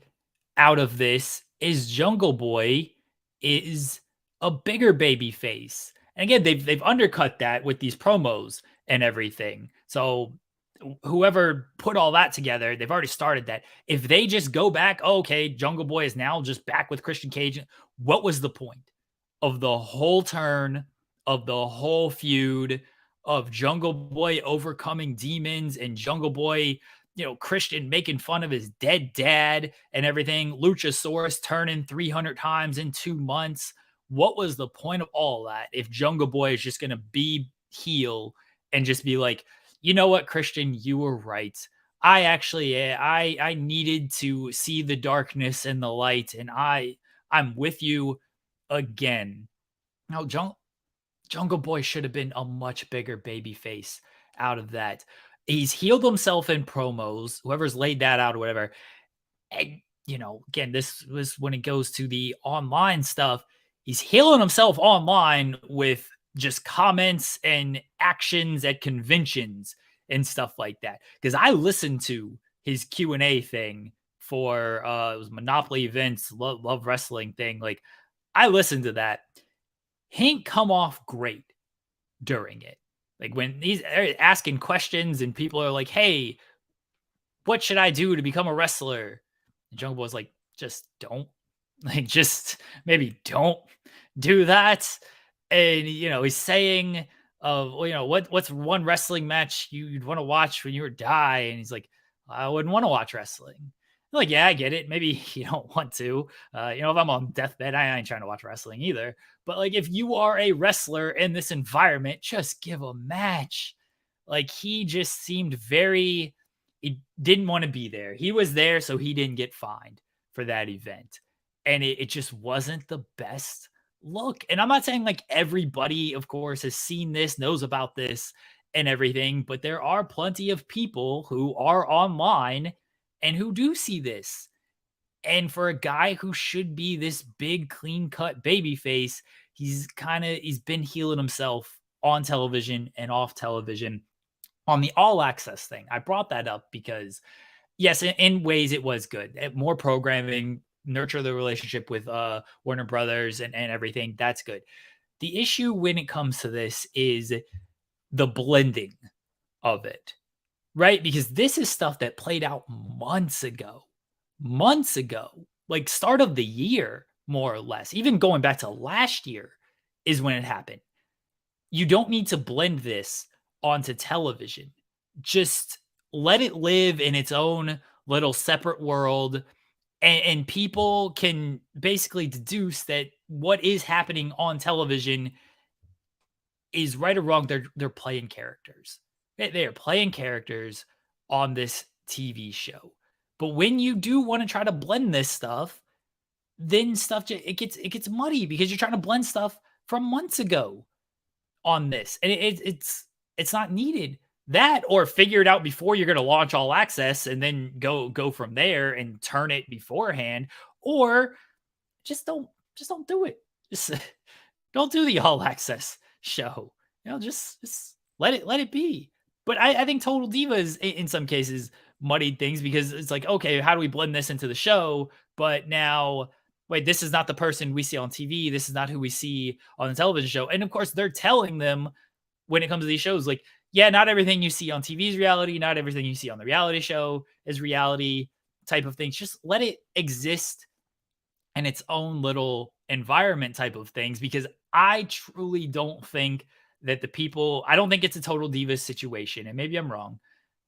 out of this is Jungle Boy is a bigger baby face. And again, they've undercut that with these promos and everything. So whoever put all that together, they've already started that. If they just go back, okay, Jungle Boy is now just back with Christian Cage. What was the point of the whole turn, of the whole feud, of Jungle Boy overcoming demons and Jungle Boy, Christian making fun of his dead dad and everything, Luchasaurus turning 300 times in 2 months? What was the point of all that if Jungle Boy is just going to be heel and just be like, you know what, Christian, you were right. I needed to see the darkness and the light, and I'm with you again. Now, Jungle Boy should have been a much bigger baby face out of that. He's healed himself in promos, whoever's laid that out or whatever. And, again, this was when it goes to the online stuff. He's healing himself online with just comments and actions at conventions and stuff like that. Because I listened to his Q&A thing for it was Monopoly Events, Love Wrestling thing. Like, I listened to that. He ain't come off great during it. Like when he's asking questions and people are like, hey, what should I do to become a wrestler? And Jungle Boy's like, just don't. Like, just maybe don't do that. And, he's saying, what's one wrestling match you'd want to watch when you were die? And he's like, I wouldn't want to watch wrestling. I'm like, yeah, I get it. Maybe you don't want to. If I'm on deathbed, I ain't trying to watch wrestling either. But like, if you are a wrestler in this environment, just give a match. Like, he just seemed he didn't want to be there. He was there, so he didn't get fined for that event. And it just wasn't the best look. And I'm not saying like everybody, of course, has seen this, knows about this and everything, but there are plenty of people who are online and who do see this. And for a guy who should be this big, clean cut baby face, he's been healing himself on television and off television on the All Access thing. I brought that up because, yes, in ways it was good. More programming, nurture the relationship with Warner Brothers and everything. That's good. The issue when it comes to this is the blending of it, right? Because this is stuff that played out months ago, like start of the year, more or less. Even going back to last year is when it happened. You don't need to blend this onto television. Just let it live in its own little separate world. And people can basically deduce that what is happening on television is right or wrong. They're playing characters. They are playing characters on this TV show. But when you do want to try to blend this stuff, then it gets muddy because you're trying to blend stuff from months ago on this, and it's not needed. That or figure it out before you're going to launch All Access, and then go from there and turn it beforehand, or just don't do it. Just don't do the All Access show. Just let it be. But I think Total Divas in some cases muddied things because it's like, okay, how do we blend this into the show? But now, wait, this is not the person we see on TV. This is not who we see on the television show. And of course, they're telling them when it comes to these shows, like, yeah, not everything you see on TV is reality. Not everything you see on the reality show is reality type of things. Just let it exist in its own little environment type of things because I truly don't think that I don't think it's a total divas situation. And maybe I'm wrong.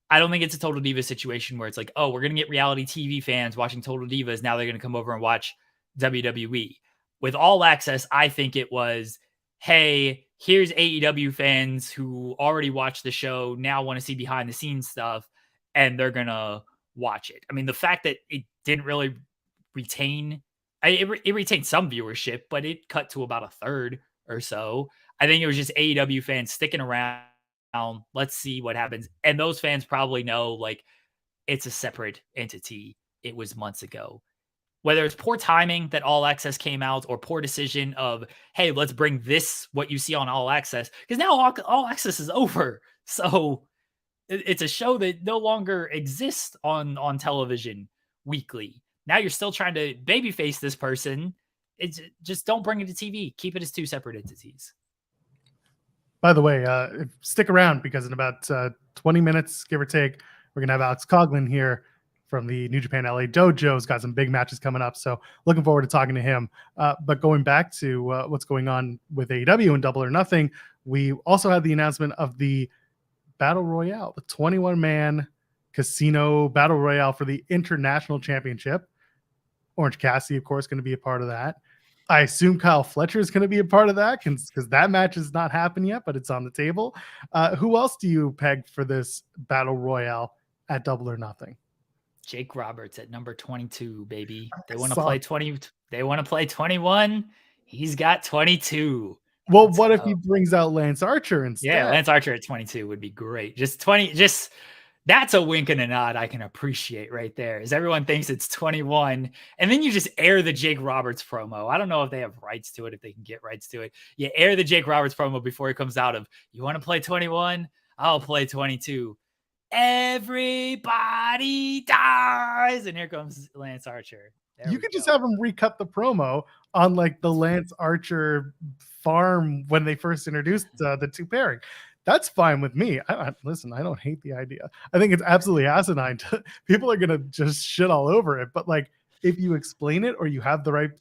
I don't think it's a total diva situation where it's like, oh, we're going to get reality TV fans watching Total Divas. Now they're going to come over and watch WWE. With All Access, I think it was, hey, here's AEW fans who already watched the show, now want to see behind the scenes stuff, and they're going to watch it. I mean, the fact that it didn't really retain, it retained some viewership, but it cut to about a third or so. I think it was just AEW fans sticking around. Let's see what happens. And those fans probably know like it's a separate entity. It was months ago. Whether it's poor timing that All Access came out or poor decision of, hey, let's bring this, what you see on All Access, because now All Access is over. So it's a show that no longer exists on television weekly. Now you're still trying to babyface this person. It's just don't bring it to TV. Keep it as two separate entities. By the way, stick around because in about 20 minutes, give or take, we're going to have Alex Coughlin here from the New Japan LA Dojo. He's got some big matches coming up. So looking forward to talking to him. But going back to what's going on with AEW and Double or Nothing, we also had the announcement of the Battle Royale, the 21-man casino Battle Royale for the International Championship. Orange Cassidy, of course, going to be a part of that. I assume Kyle Fletcher is going to be a part of that because that match has not happened yet, but it's on the table. Who else do you peg for this Battle Royale at Double or Nothing? Jake Roberts at number 22, baby. They want to play 20. They want to play 21. He's got 22. Well, what if he brings out Lance Archer instead? Yeah, Lance Archer at 22 would be great. Just 20, just that's a wink and a nod I can appreciate right there. As everyone thinks it's 21, and then you just air the Jake Roberts promo. I don't know if they have rights to it, if they can get rights to it. You air the Jake Roberts promo before it comes out of, you want to play 21? I'll play 22. Everybody dies, and here comes Lance Archer. You could just have him recut the promo on like the Lance Archer farm when they first introduced the two pairing. That's fine with me. Listen, I don't hate the idea. I think it's absolutely asinine. People are gonna just shit all over it. But like, if you explain it or you have the right,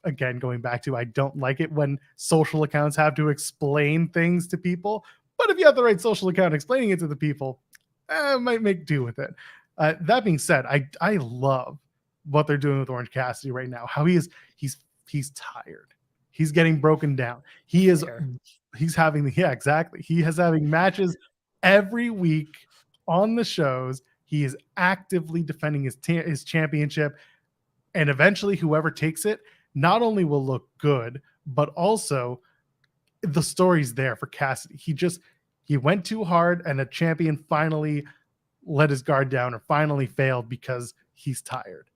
again, going back to, I don't like it when social accounts have to explain things to people. But if you have the right social account explaining it to the people, might make do with it. That being said, I love what they're doing with Orange Cassidy right now. How he's tired. He's getting broken down. He's having exactly. He is having matches every week on the shows. He is actively defending his championship, and eventually, whoever takes it not only will look good, but also the story's there for Cassidy. He went too hard, and a champion finally let his guard down or finally failed because he's tired.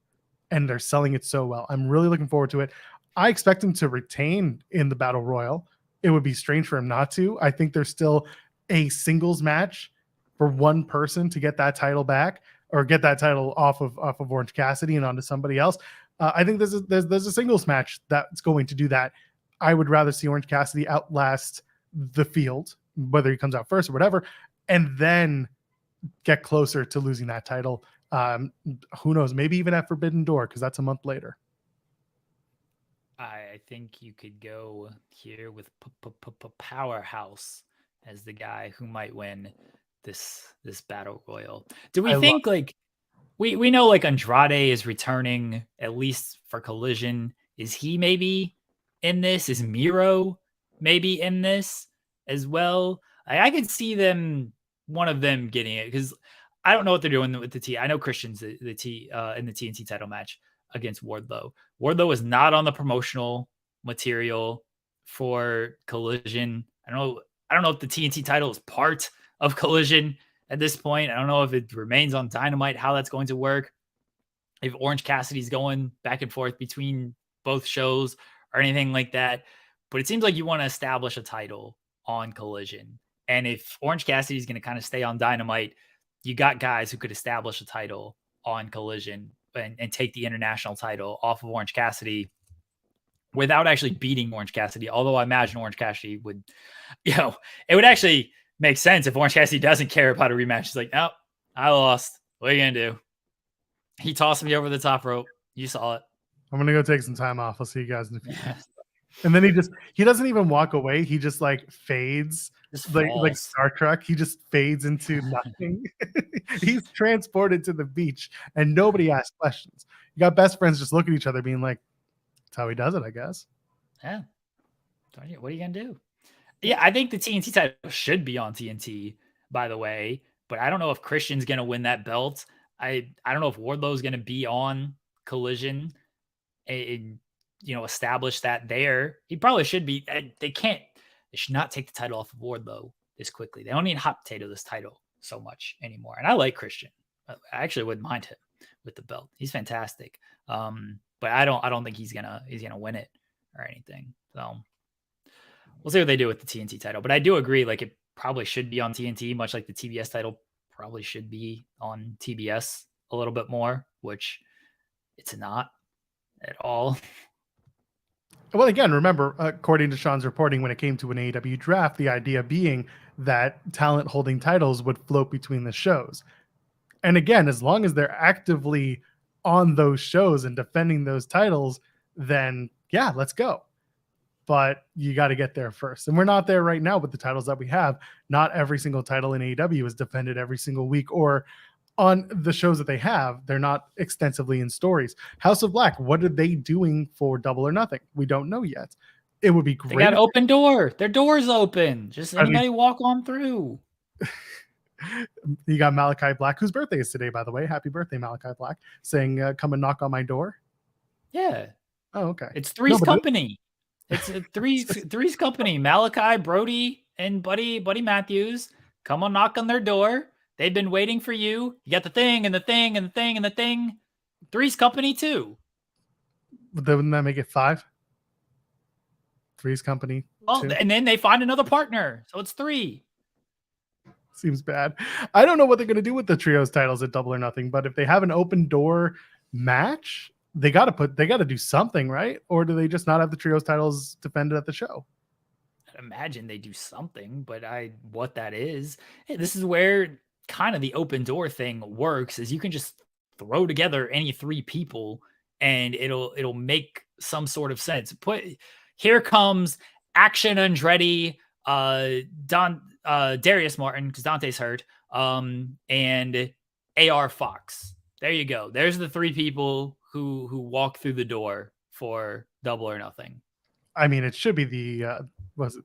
And they're selling it so well. I'm really looking forward to it. I expect him to retain in the Battle Royal. It would be strange for him not to. I think there's still a singles match for one person to get that title back or get that title off of Orange Cassidy and onto somebody else. I think there's a singles match that's going to do that. I would rather see Orange Cassidy outlast the Field, whether he comes out first or whatever, and then get closer to losing that title. Who knows? Maybe even at Forbidden Door, because that's a month later. I think you could go here with Powerhouse as the guy who might win this Battle Royal. Do we think like we know like Andrade is returning at least for Collision? Is he maybe in this? Is Miro maybe in this as well? I could see one of them getting it because I don't know what they're doing with the T. I know Christian's the T in the TNT title match against Wardlow. Wardlow is not on the promotional material for Collision. I don't know if the TNT title is part of Collision at this point. I don't know if it remains on Dynamite, how that's going to work. If Orange Cassidy's going back and forth between both shows or anything like that. But it seems like you want to establish a title on Collision. And if Orange Cassidy is going to kind of stay on Dynamite, you got guys who could establish a title on Collision and take the international title off of Orange Cassidy without actually beating Orange Cassidy. Although I imagine Orange Cassidy would, it would actually make sense if Orange Cassidy doesn't care about a rematch. He's like, oh, I lost. What are you going to do? He tossed me over the top rope. You saw it. I'm going to go take some time off. I'll see you guys in a few minutes. And then he doesn't even walk away. He just like fades, like Star Trek. He just fades into nothing. He's transported to the beach and nobody asks questions. You got best friends just look at each other being like, that's how he does it, I guess. Yeah. What are you going to do? Yeah, I think the TNT title should be on TNT, by the way, but I don't know if Christian's going to win that belt. I don't know if Wardlow's going to be on Collision and establish that there. He probably should be. They should not take the title off of Wardlow this quickly. They don't need hot potato this title so much anymore. And I like Christian. I actually wouldn't mind him with the belt. He's fantastic. But I don't think he's gonna win it or anything. So we'll see what they do with the TNT title. But I do agree, like it probably should be on TNT, much like the TBS title probably should be on TBS a little bit more, which it's not at all. Well, again, remember, according to Sean's reporting, when it came to an AEW draft, the idea being that talent holding titles would float between the shows. And again, as long as they're actively on those shows and defending those titles, then yeah, let's go. But you got to get there first. And we're not there right now with the titles that we have. Not every single title in AEW is defended every single week or on the shows that they have. They're not extensively in stories. House of Black, what are they doing for Double or Nothing? We don't know yet. It would be great. They got an open door. Their door's open. Just anybody walk on through. You got Malachi Black, whose birthday is today, by the way. Happy birthday, Malachi Black, saying, come and knock on my door. Yeah. Oh, okay. It's Three's company. It's Three's company. Malachi, Brody, and Buddy Matthews. Come on, knock on their door. They've been waiting for you. You got the thing and the thing and the thing and the thing. Three's company too. Wouldn't that make it 5? Three's company. Oh, and then they find another partner. So it's 3. Seems bad. I don't know what they're going to do with the trios titles at Double or Nothing, but if they have an open door match, they got to do something, right? Or do they just not have the trios titles defended at the show? I imagine they do something, but what that is, this is where kind of the open door thing works, is you can just throw together any 3 people and it'll make some sort of sense. Here comes Action Andretti, Darius Martin, because Dante's hurt, and AR Fox. There you go. There's the 3 people who walk through the door for Double or Nothing. I mean, it should be the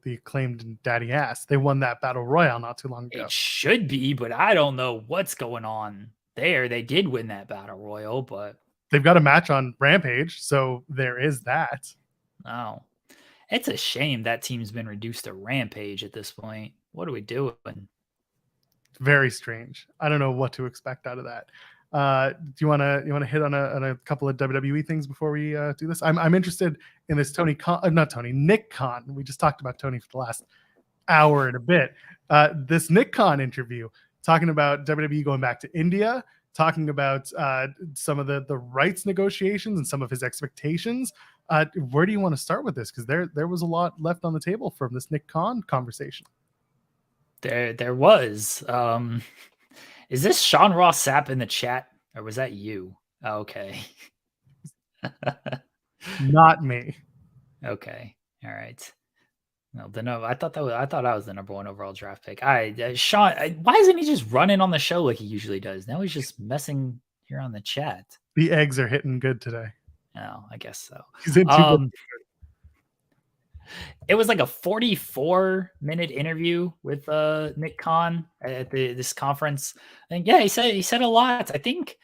acclaimed Daddy Ass. They won that Battle Royale not too long ago. It should be, but I don't know what's going on there. They did win that Battle Royal, but they've got a match on Rampage, so there is that. Oh, it's a shame that team's been reduced to Rampage at this point. What are we doing? Very strange. I don't know what to expect out of that. Do you want to hit on a couple of WWE things before we do this? I'm interested in this Nick Khan. We just talked about Tony for the last hour and a bit. This Nick Khan interview talking about WWE going back to India, talking about some of the rights negotiations and some of his expectations. Where do you want to start with this? Because there was a lot left on the table from this Nick Khan conversation. There was. Is this Sean Ross Sapp in the chat, or was that you? Oh, okay. Not me. Okay. All right. No, I thought I was the number 1 overall draft pick. Sean, why isn't he just running on the show like he usually does? Now he's just messing here on the chat. The eggs are hitting good today. Oh, I guess so. He's in too It was like a 44-minute interview with Nick Khan at this conference. And yeah, he said a lot. I think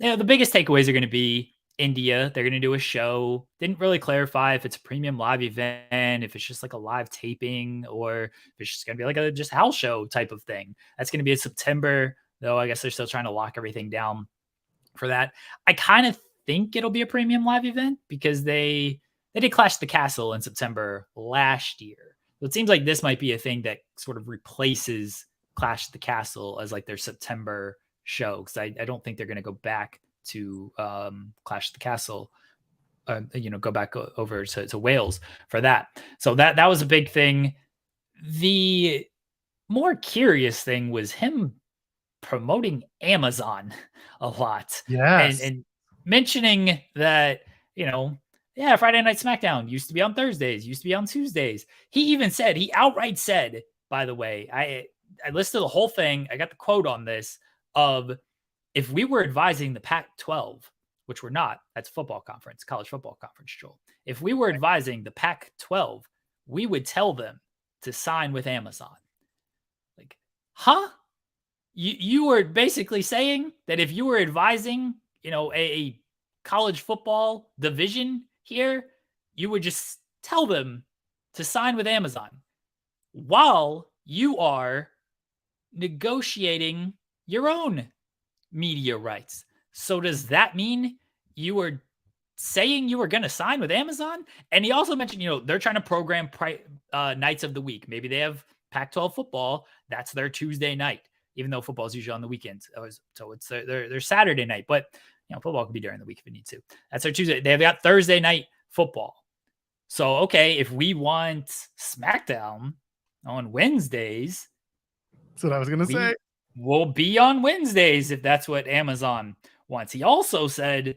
the biggest takeaways are going to be India. They're going to do a show. Didn't really clarify if it's a premium live event, if it's just like a live taping, or if it's just going to be like a just house show type of thing. That's going to be in September, though. I guess they're still trying to lock everything down for that. I kind of think it'll be a premium live event because they did Clash the Castle in September last year. So it seems like this might be a thing that sort of replaces Clash at the Castle as like their September show, because I don't think they're going to go back to Clash at the Castle. Go back over to Wales for that. So that was a big thing. The more curious thing was him promoting Amazon a lot, Yes. and mentioning that, yeah, Friday Night SmackDown used to be on Thursdays, used to be on Tuesdays. He outright said, by the way, I listed the whole thing. I got the quote on this of, if we were advising the Pac-12, which we're not, that's football conference, college football conference, Joel. If we were advising the Pac-12, we would tell them to sign with Amazon. Like, huh? You were basically saying that if you were advising, a college football division here, you would just tell them to sign with Amazon while you are negotiating your own media rights. So does that mean you were saying you were going to sign with Amazon? And he also mentioned, they're trying to program nights of the week. Maybe they have Pac-12 football. That's their Tuesday night, even though football is usually on the weekends. So it's their Saturday night. But football can be during the week if it needs to. That's their Tuesday. They've got Thursday night football. So, okay, if we want SmackDown on Wednesdays, that's what I was going to say. We'll be on Wednesdays if that's what Amazon wants. He also said,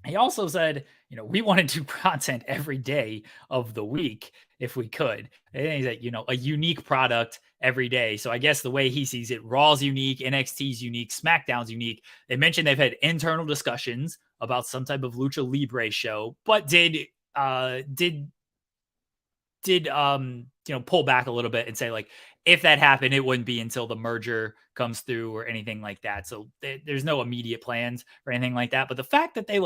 we want to do content every day of the week if we could. And he's like, a unique product every day. So I guess the way he sees it, Raw's unique, NXT's unique, SmackDown's unique. They mentioned they've had internal discussions about some type of Lucha Libre show, but did pull back a little bit and say, like, if that happened, it wouldn't be until the merger comes through or anything like that. So there's no immediate plans or anything like that. But the fact that they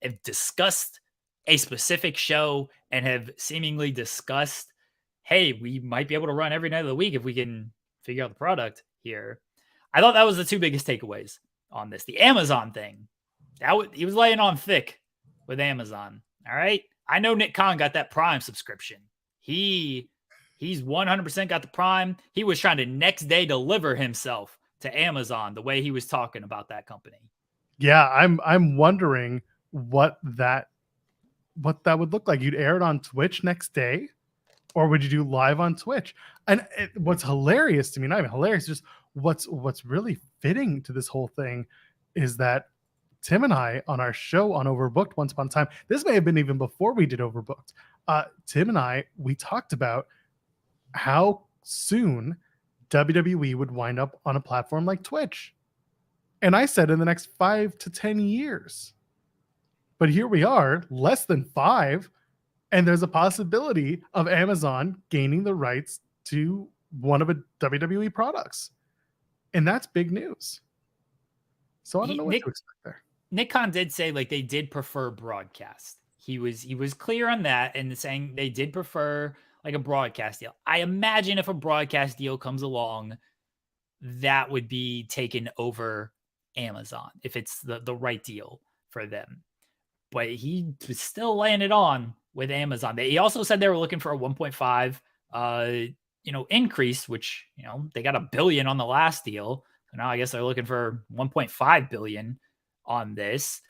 have discussed a specific show and have seemingly discussed, hey, we might be able to run every night of the week if we can figure out the product here. I thought that was the two biggest takeaways on this. The Amazon thing, he was laying on thick with Amazon. All right. I know Nick Khan got that Prime subscription. He's 100% got the Prime. He was trying to next day deliver himself to Amazon the way he was talking about that company. Yeah, I'm wondering what that would look like. You'd air it on Twitch next day, or would you do live on Twitch? And what's hilarious to me, not even hilarious, just what's really fitting to this whole thing is that Tim and I on our show on Overbooked once upon a time, this may have been even before we did Overbooked. Tim and I, we talked about how soon WWE would wind up on a platform like Twitch. And I said in the next 5 to 10 years. But here we are, less than 5, and there's a possibility of Amazon gaining the rights to one of the WWE products. And that's big news. So I don't know what to expect there. Nick Khan did say they did prefer broadcast. He was clear on that and saying they did prefer a broadcast deal. I imagine if a broadcast deal comes along, that would be taken over Amazon if it's the right deal for them. But he was still laying it on with Amazon. He also said they were looking for a 1.5 increase, which they got $1 billion on the last deal. So now I guess they're looking for 1.5 billion on this.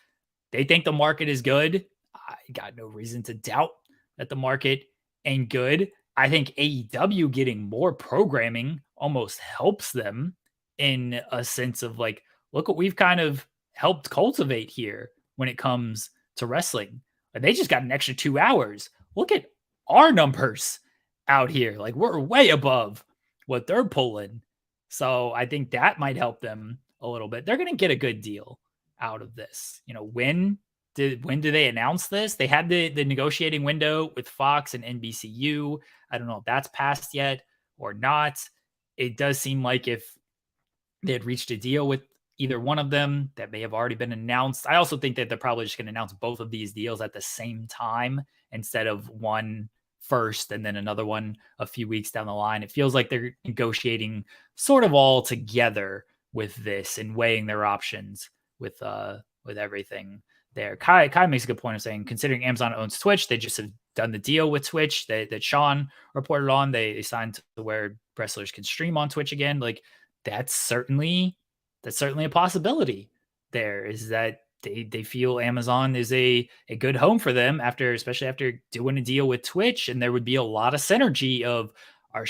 They think the market is good. I got no reason to doubt that the market ain't good. I think AEW getting more programming almost helps them in a sense of look what we've kind of helped cultivate here when it comes to wrestling. They just got an extra 2 hours. Look at our numbers out here. We're way above what they're pulling. So I think that might help them a little bit. They're going to get a good deal out of this. When do they announce this? They had the negotiating window with Fox and NBCU. I don't know if that's passed yet or not. It does seem like if they had reached a deal with either one of them, that may have already been announced. I also think that they're probably just going to announce both of these deals at the same time instead of one first and then another one a few weeks down the line. It feels like they're negotiating sort of all together with this and weighing their options with everything there. Kai makes a good point of saying, considering Amazon owns Twitch, they just have done the deal with Twitch that Sean reported on. They signed to where wrestlers can stream on Twitch again. Like that's certainly a possibility. There is that they feel Amazon is a good home for them especially after doing a deal with Twitch, and there would be a lot of synergy of our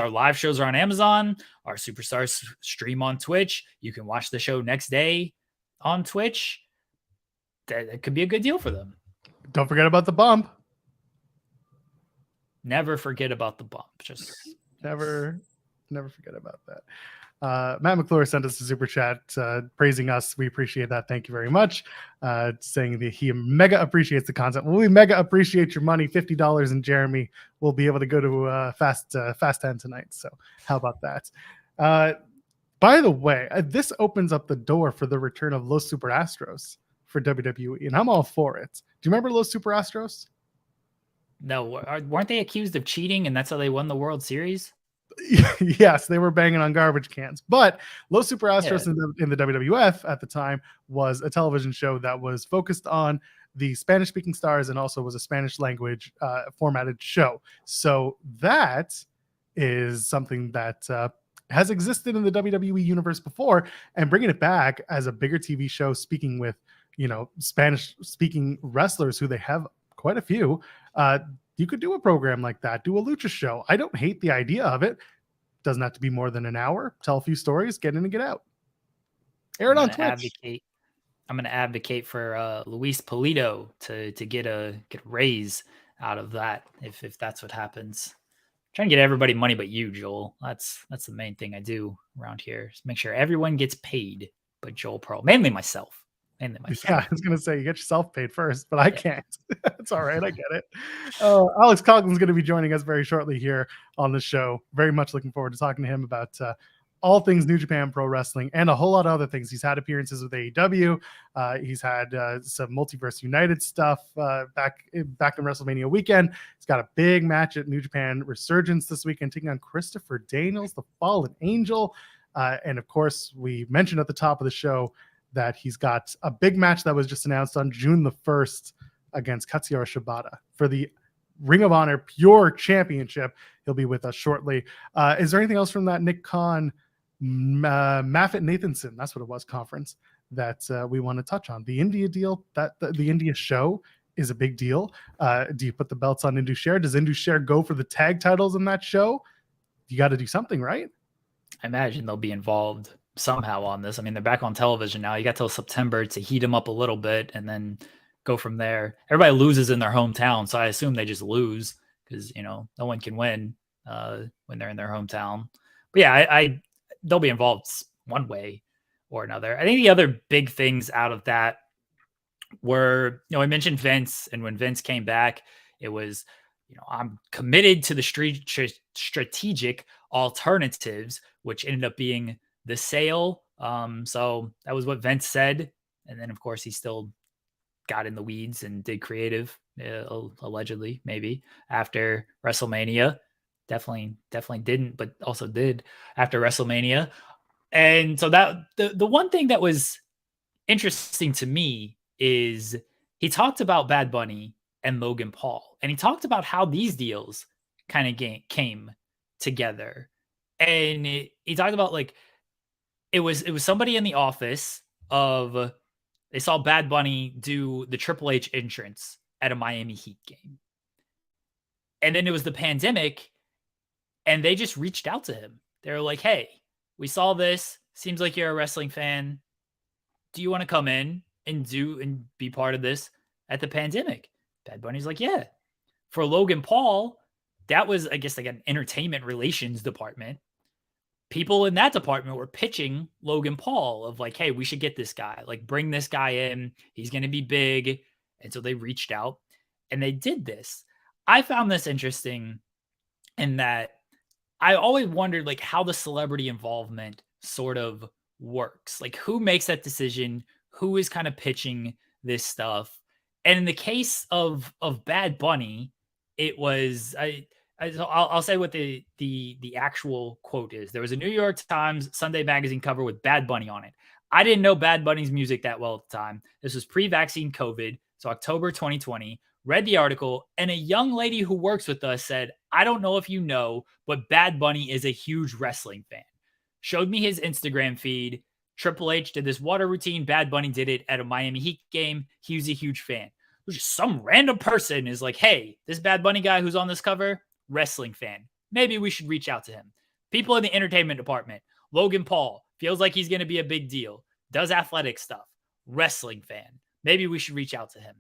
live shows are on Amazon, our superstars stream on Twitch. You can watch the show next day on Twitch. That could be a good deal for them. Don't forget about the bump. Never forget about the bump. Just never forget about that. Matt McClure sent us a super chat praising us. We appreciate that. Thank you very much. Saying that he mega appreciates the content. Well, we mega appreciate your money. $50, and Jeremy will be able to go to Fast 10 tonight. So how about that? By the way, this opens up the door for the return of Los Super Astros for WWE, and I'm all for it. Do you remember Los Super Astros? No, weren't they accused of cheating, and that's how they won the World Series? Yes, they were banging on garbage cans. But Los Super Astros in the WWF at the time was a television show that was focused on the Spanish-speaking stars and also was a Spanish language formatted show. So that is something that has existed in the WWE universe before, and bringing it back as a bigger TV show, speaking with Spanish-speaking wrestlers who they have quite a few. You could do a program like that, do a lucha show. I don't hate the idea of it. Doesn't have to be more than an hour. Tell a few stories, get in and get out. Air it on Twitch. I'm going to advocate for Luis Polito to get a raise out of that if that's what happens. I'm trying to get everybody money but you, Joel. That's the main thing I do around here. Just make sure everyone gets paid but Joel Pearl. Mainly myself. Yeah, I was going to say, you get yourself paid first, but I can't. It's all right. I get it. Alex Coughlin's going to be joining us very shortly here on the show. Very much looking forward to talking to him about all things New Japan Pro Wrestling and a whole lot of other things. He's had appearances with AEW. He's had some Multiverse United stuff back in WrestleMania weekend. He's got a big match at New Japan Resurgence this weekend, taking on Christopher Daniels, the Fallen Angel. And of course, we mentioned at the top of the show that he's got a big match that was just announced on June the 1st against Katsuyori Shibata for the Ring of Honor Pure Championship. He'll be with us shortly. Is there anything else from that Nick Khan, Maffitt Nathanson, that's what it was, conference that we want to touch on? The India deal, that the India show is a big deal. Do you put the belts on Indus-Sher? Does Indus-Sher go for the tag titles in that show? You got to do something, right? I imagine they'll be involved somehow on this. I mean, they're back on television now. You got till September to heat them up a little bit and then go from there. Everybody loses in their hometown, so I assume they just lose because no one can win when they're in their hometown. But yeah, they'll be involved one way or another. I think the other big things out of that were, I mentioned Vince, and when Vince came back, it was, I'm committed to the strategic alternatives, which ended up being the sale. So that was what Vince said. And then of course he still got in the weeds and did creative, allegedly, maybe after WrestleMania. Definitely didn't, but also did after WrestleMania. And so that the one thing that was interesting to me is he talked about Bad Bunny and Logan Paul, and he talked about how these deals kind of came together. And he talked about it was somebody in the office of, they saw Bad Bunny do the Triple H entrance at a Miami Heat game. And then it was the pandemic, and they just reached out to him. They were like, hey, we saw this. Seems like you're a wrestling fan. Do you want to come in and be part of this at the pandemic? Bad Bunny's like, yeah. For Logan Paul, that was, I guess, an entertainment relations department. People in that department were pitching Logan Paul of hey, we should get this guy, bring this guy in. He's going to be big. And so they reached out and they did this. I found this interesting in that I always wondered how the celebrity involvement sort of works. Who makes that decision? Who is kind of pitching this stuff? And in the case of Bad Bunny, it was, I'll say what the actual quote is. There was a New York Times Sunday magazine cover with Bad Bunny on it. I didn't know Bad Bunny's music that well at the time. This was pre-vaccine COVID, so October 2020. read the article, and a young lady who works with us said, I don't know if you know, but Bad Bunny is a huge wrestling fan. Showed me his Instagram feed. Triple H did this water routine. Bad Bunny did it at a Miami Heat game. He was a huge fan. Just some random person is like, hey, this Bad Bunny guy who's on this cover, wrestling fan. Maybe we should reach out to him. People in the entertainment department, Logan Paul, feels like he's going to be a big deal, does athletic stuff, wrestling fan. Maybe we should reach out to him.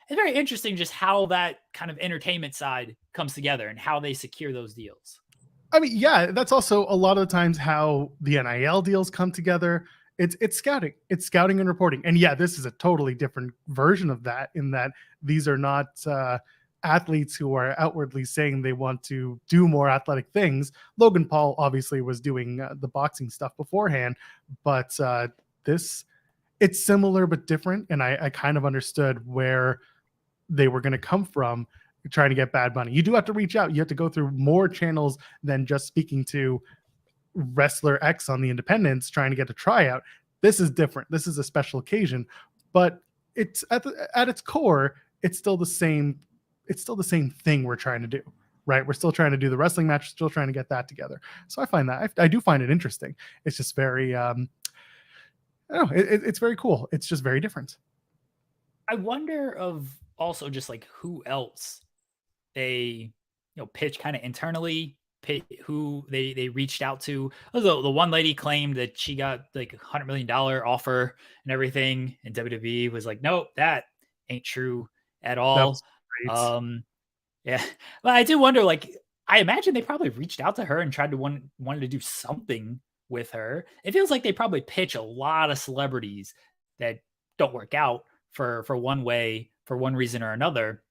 It's very interesting just how that kind of entertainment side comes together and how they secure those deals. I mean, yeah, that's also a lot of the times how the NIL deals come together. It's scouting. It's scouting and reporting. And yeah, this is a totally different version of that, in that these are not athletes who are outwardly saying they want to do more athletic things. Logan Paul obviously was doing the boxing stuff beforehand, but it's similar but different. And I kind of understood where they were going to come from trying to get Bad Bunny. You do have to reach out. You have to go through more channels than just speaking to wrestler X on the independents trying to get a tryout. This is different. This is a special occasion, but it's at its core, it's still the same thing we're trying to do, right? We're still trying to do the wrestling match, still trying to get that together. So I find that I do find it interesting. It's just very I don't know, it's very cool. It's just very different. I wonder of also just like who else they pitch kind of internally, who they reached out to. Although the one lady claimed that she got like $100 million offer and everything, and WWE was like, nope, that ain't true at all. Yeah, but I do wonder, like, I imagine they probably reached out to her and tried to wanted to do something with her. It feels like they probably pitch a lot of celebrities that don't work out for one reason or another.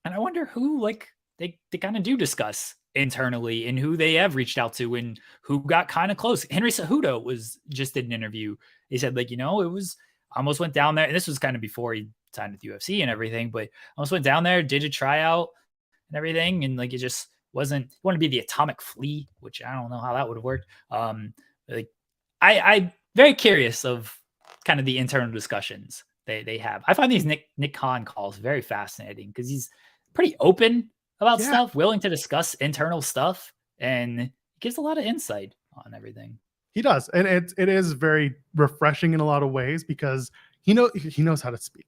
And I wonder who, like, they kind of do discuss internally and who they have reached out to and who got kind of close. Henry Cejudo just did an interview. He said, like, it was almost went down there. And this was kind of before he signed with UFC and everything, but almost went down there, did a tryout and everything. And like, it just wasn't, he wanted to be the Atomic Flea, which I don't know how that would have worked. Like I'm very curious of kind of the internal discussions they have. I find these Nick Khan calls very fascinating because he's pretty open about stuff, willing to discuss internal stuff, and gives a lot of insight on everything. He does, and it is very refreshing in a lot of ways because he knows how to speak.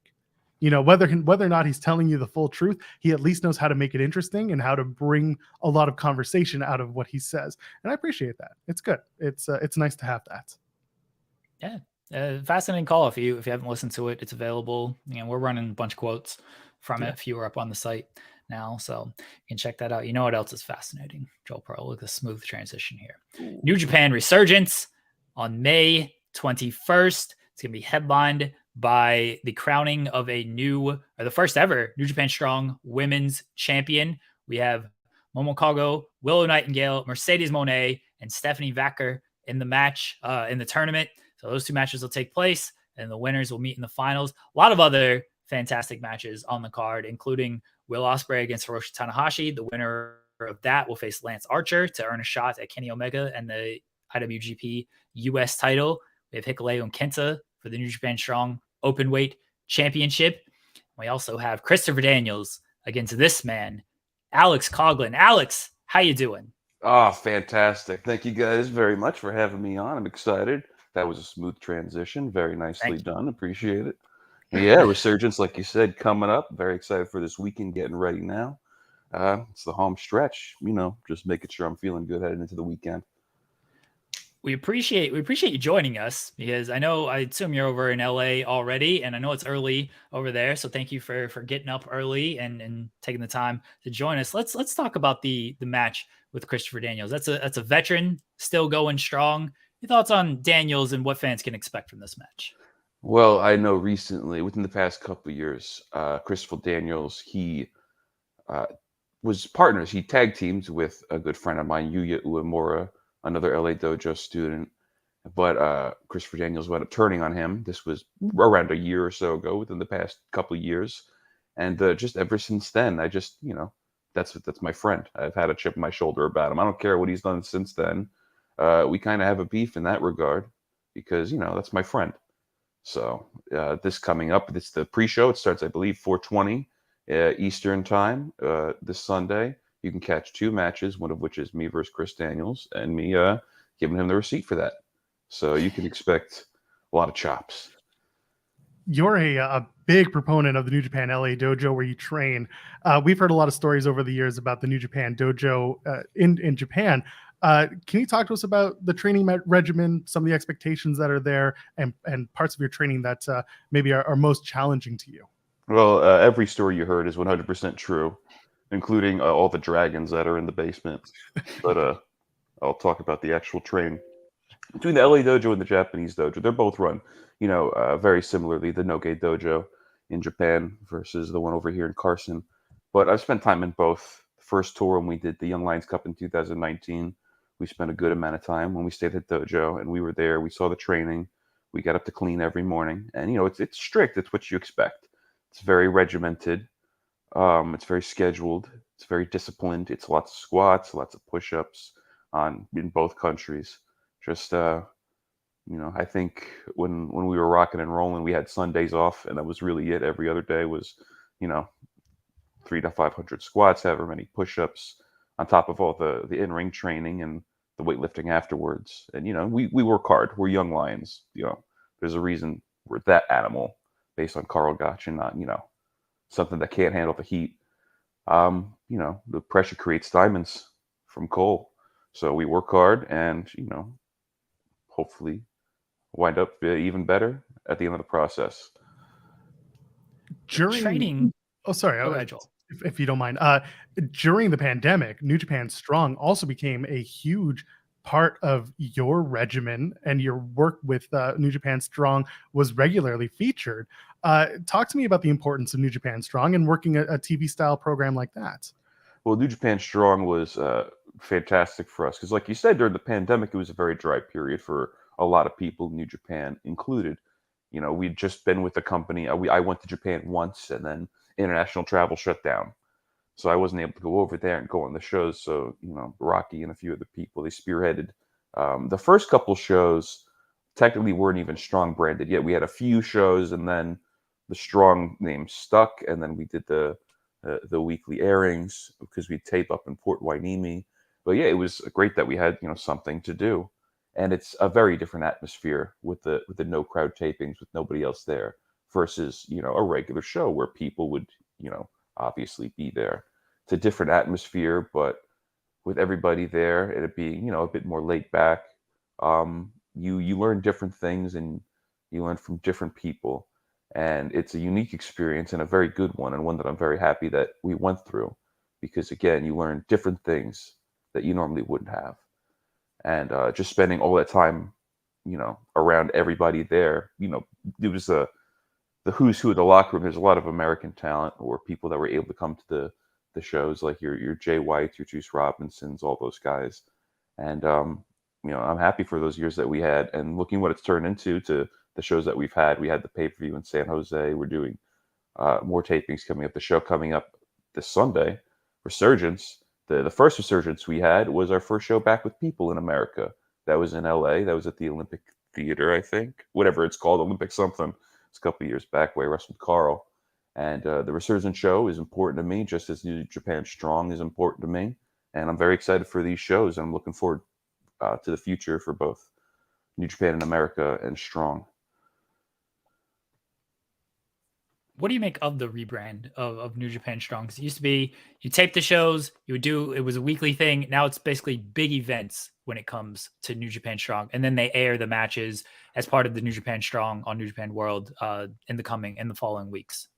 Whether or not he's telling you the full truth, he at least knows how to make it interesting and how to bring a lot of conversation out of what he says. And I appreciate that. It's good. It's nice to have that. Yeah. Fascinating call. If you haven't listened to it, it's available. We're running a bunch of quotes from it. If you were up on the site now, so you can check that out. You know what else is fascinating? Joel Pearl, look at the smooth transition here. Ooh. New Japan Resurgence on May 21st. It's gonna be headlined by the crowning of the first ever New Japan Strong Women's Champion. We have Momo Kago, Willow Nightingale, Mercedes Moné, and Stephanie Vacker in the match in the tournament. So those two matches will take place, and the winners will meet in the finals. A lot of other fantastic matches on the card, including Will Ospreay against Hiroshi Tanahashi. The winner of that will face Lance Archer to earn a shot at Kenny Omega and the IWGP US title. We have Hikuleo and Kenta for the New Japan Strong Openweight Championship. We also have Christopher Daniels against this man, Alex Coughlin. Alex, how you doing? Oh, fantastic. Thank you guys very much for having me on. I'm excited. That was a smooth transition. Very nicely done. Appreciate it. Yeah, Resurgence, like you said, coming up. Very excited for this weekend, getting ready now. It's the home stretch, just making sure I'm feeling good heading into the weekend. We appreciate you joining us because I assume you're over in LA already, and I know it's early over there. So thank you for getting up early and taking the time to join us. Let's talk about the match with Christopher Daniels. That's a veteran still going strong. Your thoughts on Daniels and what fans can expect from this match? Well, I know recently, within the past couple of years, Christopher Daniels, he was partners. He tag teamed with a good friend of mine, Yuya Uemura, another LA Dojo student. But Christopher Daniels wound up turning on him. This was around a year or so ago, within the past couple of years. And just ever since then, I just, that's my friend. I've had a chip on my shoulder about him. I don't care what he's done since then. We kind of have a beef in that regard because, that's my friend. So this coming up, it's the pre-show. It starts, I believe, 4:20. Eastern time this Sunday. You can catch 2 matches, one of which is me versus Chris Daniels, and me giving him the receipt for that. So you can expect a lot of chops. You're a big proponent of the New Japan LA dojo where you train. We've heard a lot of stories over the years about the New Japan dojo in Japan. Can you talk to us about the training regimen, some of the expectations that are there, and parts of your training that maybe are most challenging to you? Well, every story you heard is 100% true, including all the dragons that are in the basement. But I'll talk about the actual training. Between the LA dojo and the Japanese dojo, they're both run, very similarly. The Noge dojo in Japan versus the one over here in Carson. But I've spent time in both. The first tour when we did the Young Lions Cup in 2019, we spent a good amount of time when we stayed at dojo, and we were there. We saw the training. We got up to clean every morning, and it's strict. It's what you expect. It's very regimented. It's very scheduled. It's very disciplined. It's lots of squats, lots of push-ups in both countries. Just I think when we were rocking and rolling, we had Sundays off, and that was really it. Every other day was 300 to 500 squats, however many push-ups, on top of all the in-ring training and the weightlifting afterwards. And we work hard. We're young lions. There's a reason we're that animal, based on Carl Gotch, and not something that can't handle the heat. The pressure creates diamonds from coal. So we work hard, and hopefully wind up even better at the end of the process. During training. Oh, sorry. If you don't mind. During the pandemic, New Japan Strong also became a huge part of your regimen, and your work with New Japan Strong was regularly featured. Talk to me about the importance of New Japan Strong and working a TV style program like that. Well, New Japan Strong was fantastic for us because, like you said, during the pandemic, it was a very dry period for a lot of people, New Japan included. We'd just been with the company. I went to Japan once, and then international travel shut down. So I wasn't able to go over there and go on the shows. So, Rocky and a few other people, they spearheaded. The first couple shows technically weren't even Strong branded yet. We had a few shows, and then the Strong name stuck, and then we did the weekly airings because we tape up in Port Hueneme. But yeah, it was great that we had something to do, and it's a very different atmosphere with the no crowd tapings with nobody else there versus a regular show where people would obviously be there. It's a different atmosphere, but with everybody there, and it being a bit more laid back, you learn different things, and you learn from different people. And it's a unique experience and a very good one, and one that I'm very happy that we went through, because again, you learn different things that you normally wouldn't have. And just spending all that time, around everybody there, it was the who's who of the locker room. There's a lot of American talent, or people that were able to come to the shows, like your Jay White, your Juice Robinsons, all those guys. And I'm happy for those years that we had, and looking what it's turned into to the shows that we've had. We had the pay-per-view in San Jose. We're doing more tapings coming up. The show coming up this Sunday, Resurgence. The first Resurgence we had was our first show back with people in America. That was in LA. That was at the Olympic Theater, I think. Whatever it's called, Olympic something. It's a couple of years back where I wrestled Carl. And the Resurgence show is important to me, just as New Japan Strong is important to me. And I'm very excited for these shows. And I'm looking forward to the future for both New Japan in America and Strong. What do you make of the rebrand of New Japan Strong? Because it used to be you tape the shows, it was a weekly thing. Now it's basically big events when it comes to New Japan Strong. And then they air the matches as part of the New Japan Strong on New Japan World in the following weeks.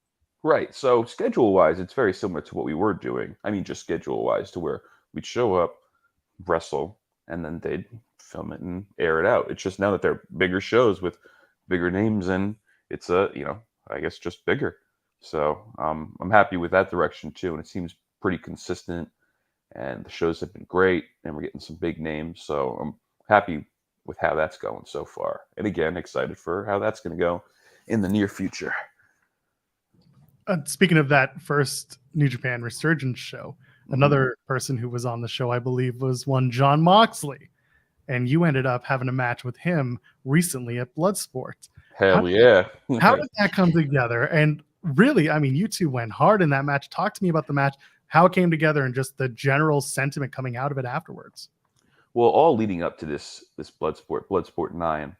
Right. So schedule-wise, it's very similar to what we were doing. I mean, just schedule-wise, to where we'd show up, wrestle, and then they'd film it and air it out. It's just now that they're bigger shows with bigger names, and it's I guess just bigger. So I'm happy with that direction too, and it seems pretty consistent, and the shows have been great, and we're getting some big names. So I'm happy with how that's going so far. And again, excited for how that's going to go in the near future. Speaking of that first New Japan Resurgence show, another person who was on the show, I believe, was one Jon Moxley. And you ended up having a match with him recently at Bloodsport. Hell yeah. How did that come together? And really, I mean, you two went hard in that match. Talk to me about the match, how it came together, and just the general sentiment coming out of it afterwards. Well, all leading up to this Bloodsport 9,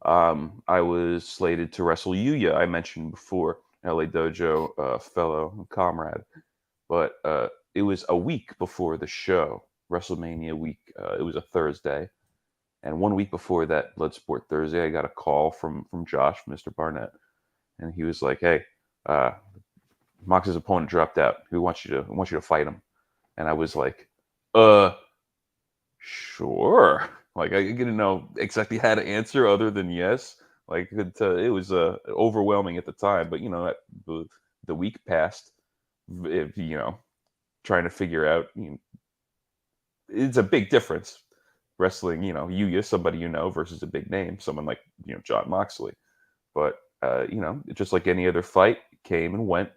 I was slated to wrestle Yuya. I mentioned before, LA Dojo fellow comrade, but it was a week before the show, WrestleMania week. It was a Thursday, and 1 week before that Bloodsport Thursday, I got a call from Josh, Mr. Barnett, and he was like, "Hey, Mox's opponent dropped out. Who wants you to fight him?" And I was like, Sure. Like I didn't know exactly how to answer other than yes. Like it was overwhelming at the time, but the week passed. Trying to figure out. It's a big difference wrestling. Yuya, somebody versus a big name, someone like John Moxley. But just like any other fight, came and went.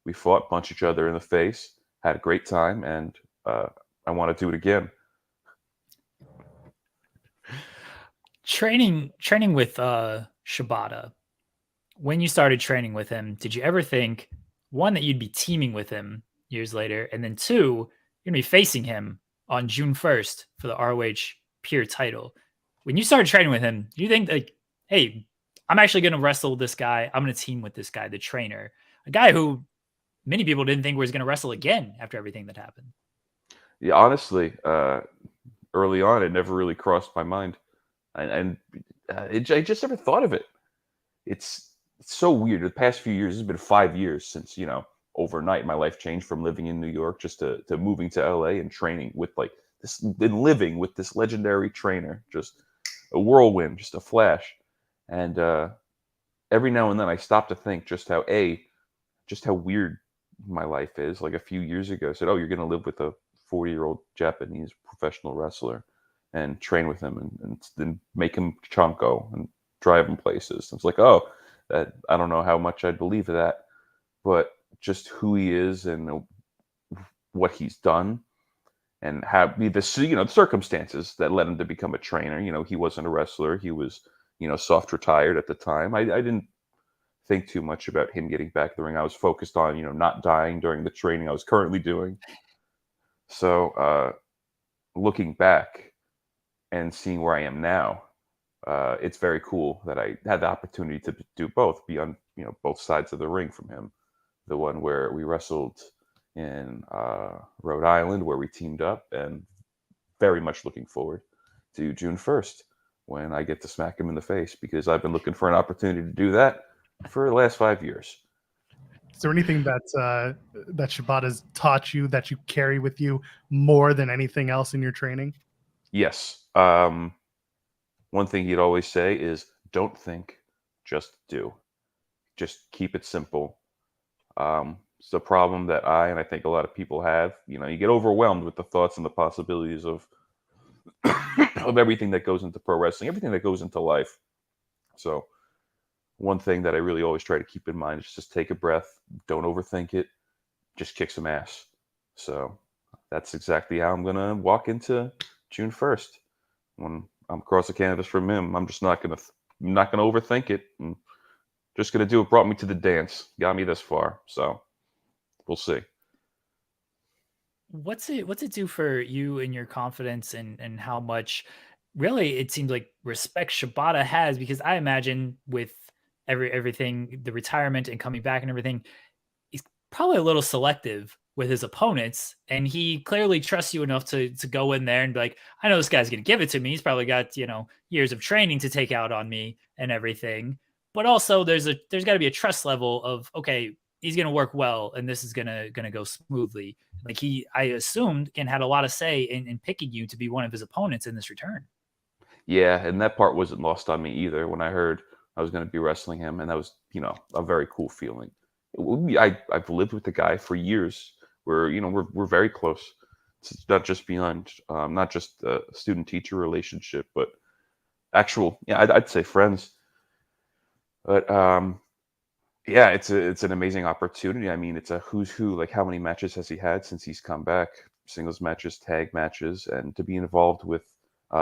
We fought, punched each other in the face, had a great time, and I want to do it again. Training with Shibata. When you started training with him, did you ever think, one, that you'd be teaming with him years later, and then two, you're gonna be facing him on June 1st for the ROH Pure title? When you started training with him, do you think like, hey, I'm actually gonna wrestle this guy, I'm gonna team with this guy, the trainer, a guy who many people didn't think was gonna wrestle again after everything that happened? Yeah, honestly, early on, it never really crossed my mind. And I just never thought of it. It's so weird. The past few years, it's been 5 years since, overnight my life changed from living in New York just to moving to LA and training with like this, then living with this legendary trainer, just a whirlwind, just a flash. And every now and then I stop to think just how weird my life is. Like a few years ago, I said, "Oh, you're going to live with a 40-year-old Japanese professional wrestler and train with him and then make him chanko and drive him places." It's like, oh, that I don't know how much I'd believe that, but just who he is and what he's done and how the circumstances that led him to become a trainer. He wasn't a wrestler. He was, soft retired at the time. I didn't think too much about him getting back in the ring. I was focused on, not dying during the training I was currently doing. So looking back and seeing where I am now, it's very cool that I had the opportunity to do both, be on both sides of the ring from him. The one where we wrestled in Rhode Island, where we teamed up, and very much looking forward to June 1st when I get to smack him in the face, because I've been looking for an opportunity to do that for the last 5 years. Is there anything that Shibata's taught you that you carry with you more than anything else in your training? Yes. One thing he'd always say is, don't think, just do. Just keep it simple. It's a problem that I think a lot of people have. You get overwhelmed with the thoughts and the possibilities of of everything that goes into pro wrestling, everything that goes into life. So one thing that I really always try to keep in mind is just take a breath, don't overthink it, just kick some ass. So that's exactly how I'm gonna walk into June 1st. When I'm across the canvas from him, I'm just not gonna overthink it. I'm just gonna do what brought me to the dance, got me this far. So we'll see. What's it do for you and your confidence and how much really it seems like respect Shibata has? Because I imagine with everything, the retirement and coming back and everything, he's probably a little selective with his opponents, and he clearly trusts you enough to go in there and be like, I know this guy's gonna give it to me. He's probably got years of training to take out on me and everything. But also there's got to be a trust level of, okay, he's gonna work well and this is gonna go smoothly. Like I assumed, had a lot of say in picking you to be one of his opponents in this return. Yeah, and that part wasn't lost on me either when I heard I was going to be wrestling him, and that was, a very cool feeling. I've lived with the guy for years. We're very close. It's not just not just a student-teacher relationship, but actual, I'd say friends. But yeah, it's an amazing opportunity. I mean, it's a who's who. Like, how many matches has he had since he's come back? Singles matches, tag matches, and to be involved with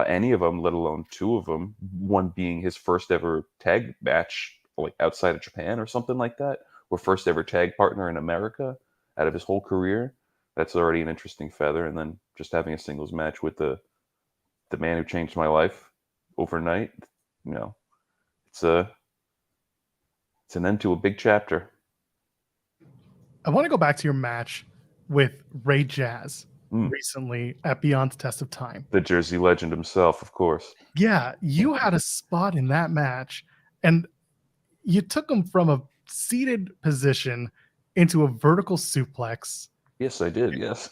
any of them, let alone two of them, one being his first ever tag match, like outside of Japan or something like that, or first ever tag partner in America out of his whole career. That's already an interesting feather. And then just having a singles match with the man who changed my life overnight, it's an end to a big chapter. I want to go back to your match with Ray Jazz recently at Beyond Test of Time. The Jersey legend himself, of course. Yeah, you had a spot in that match, and you took him from a seated position into a vertical suplex. Yes, I did. Yes.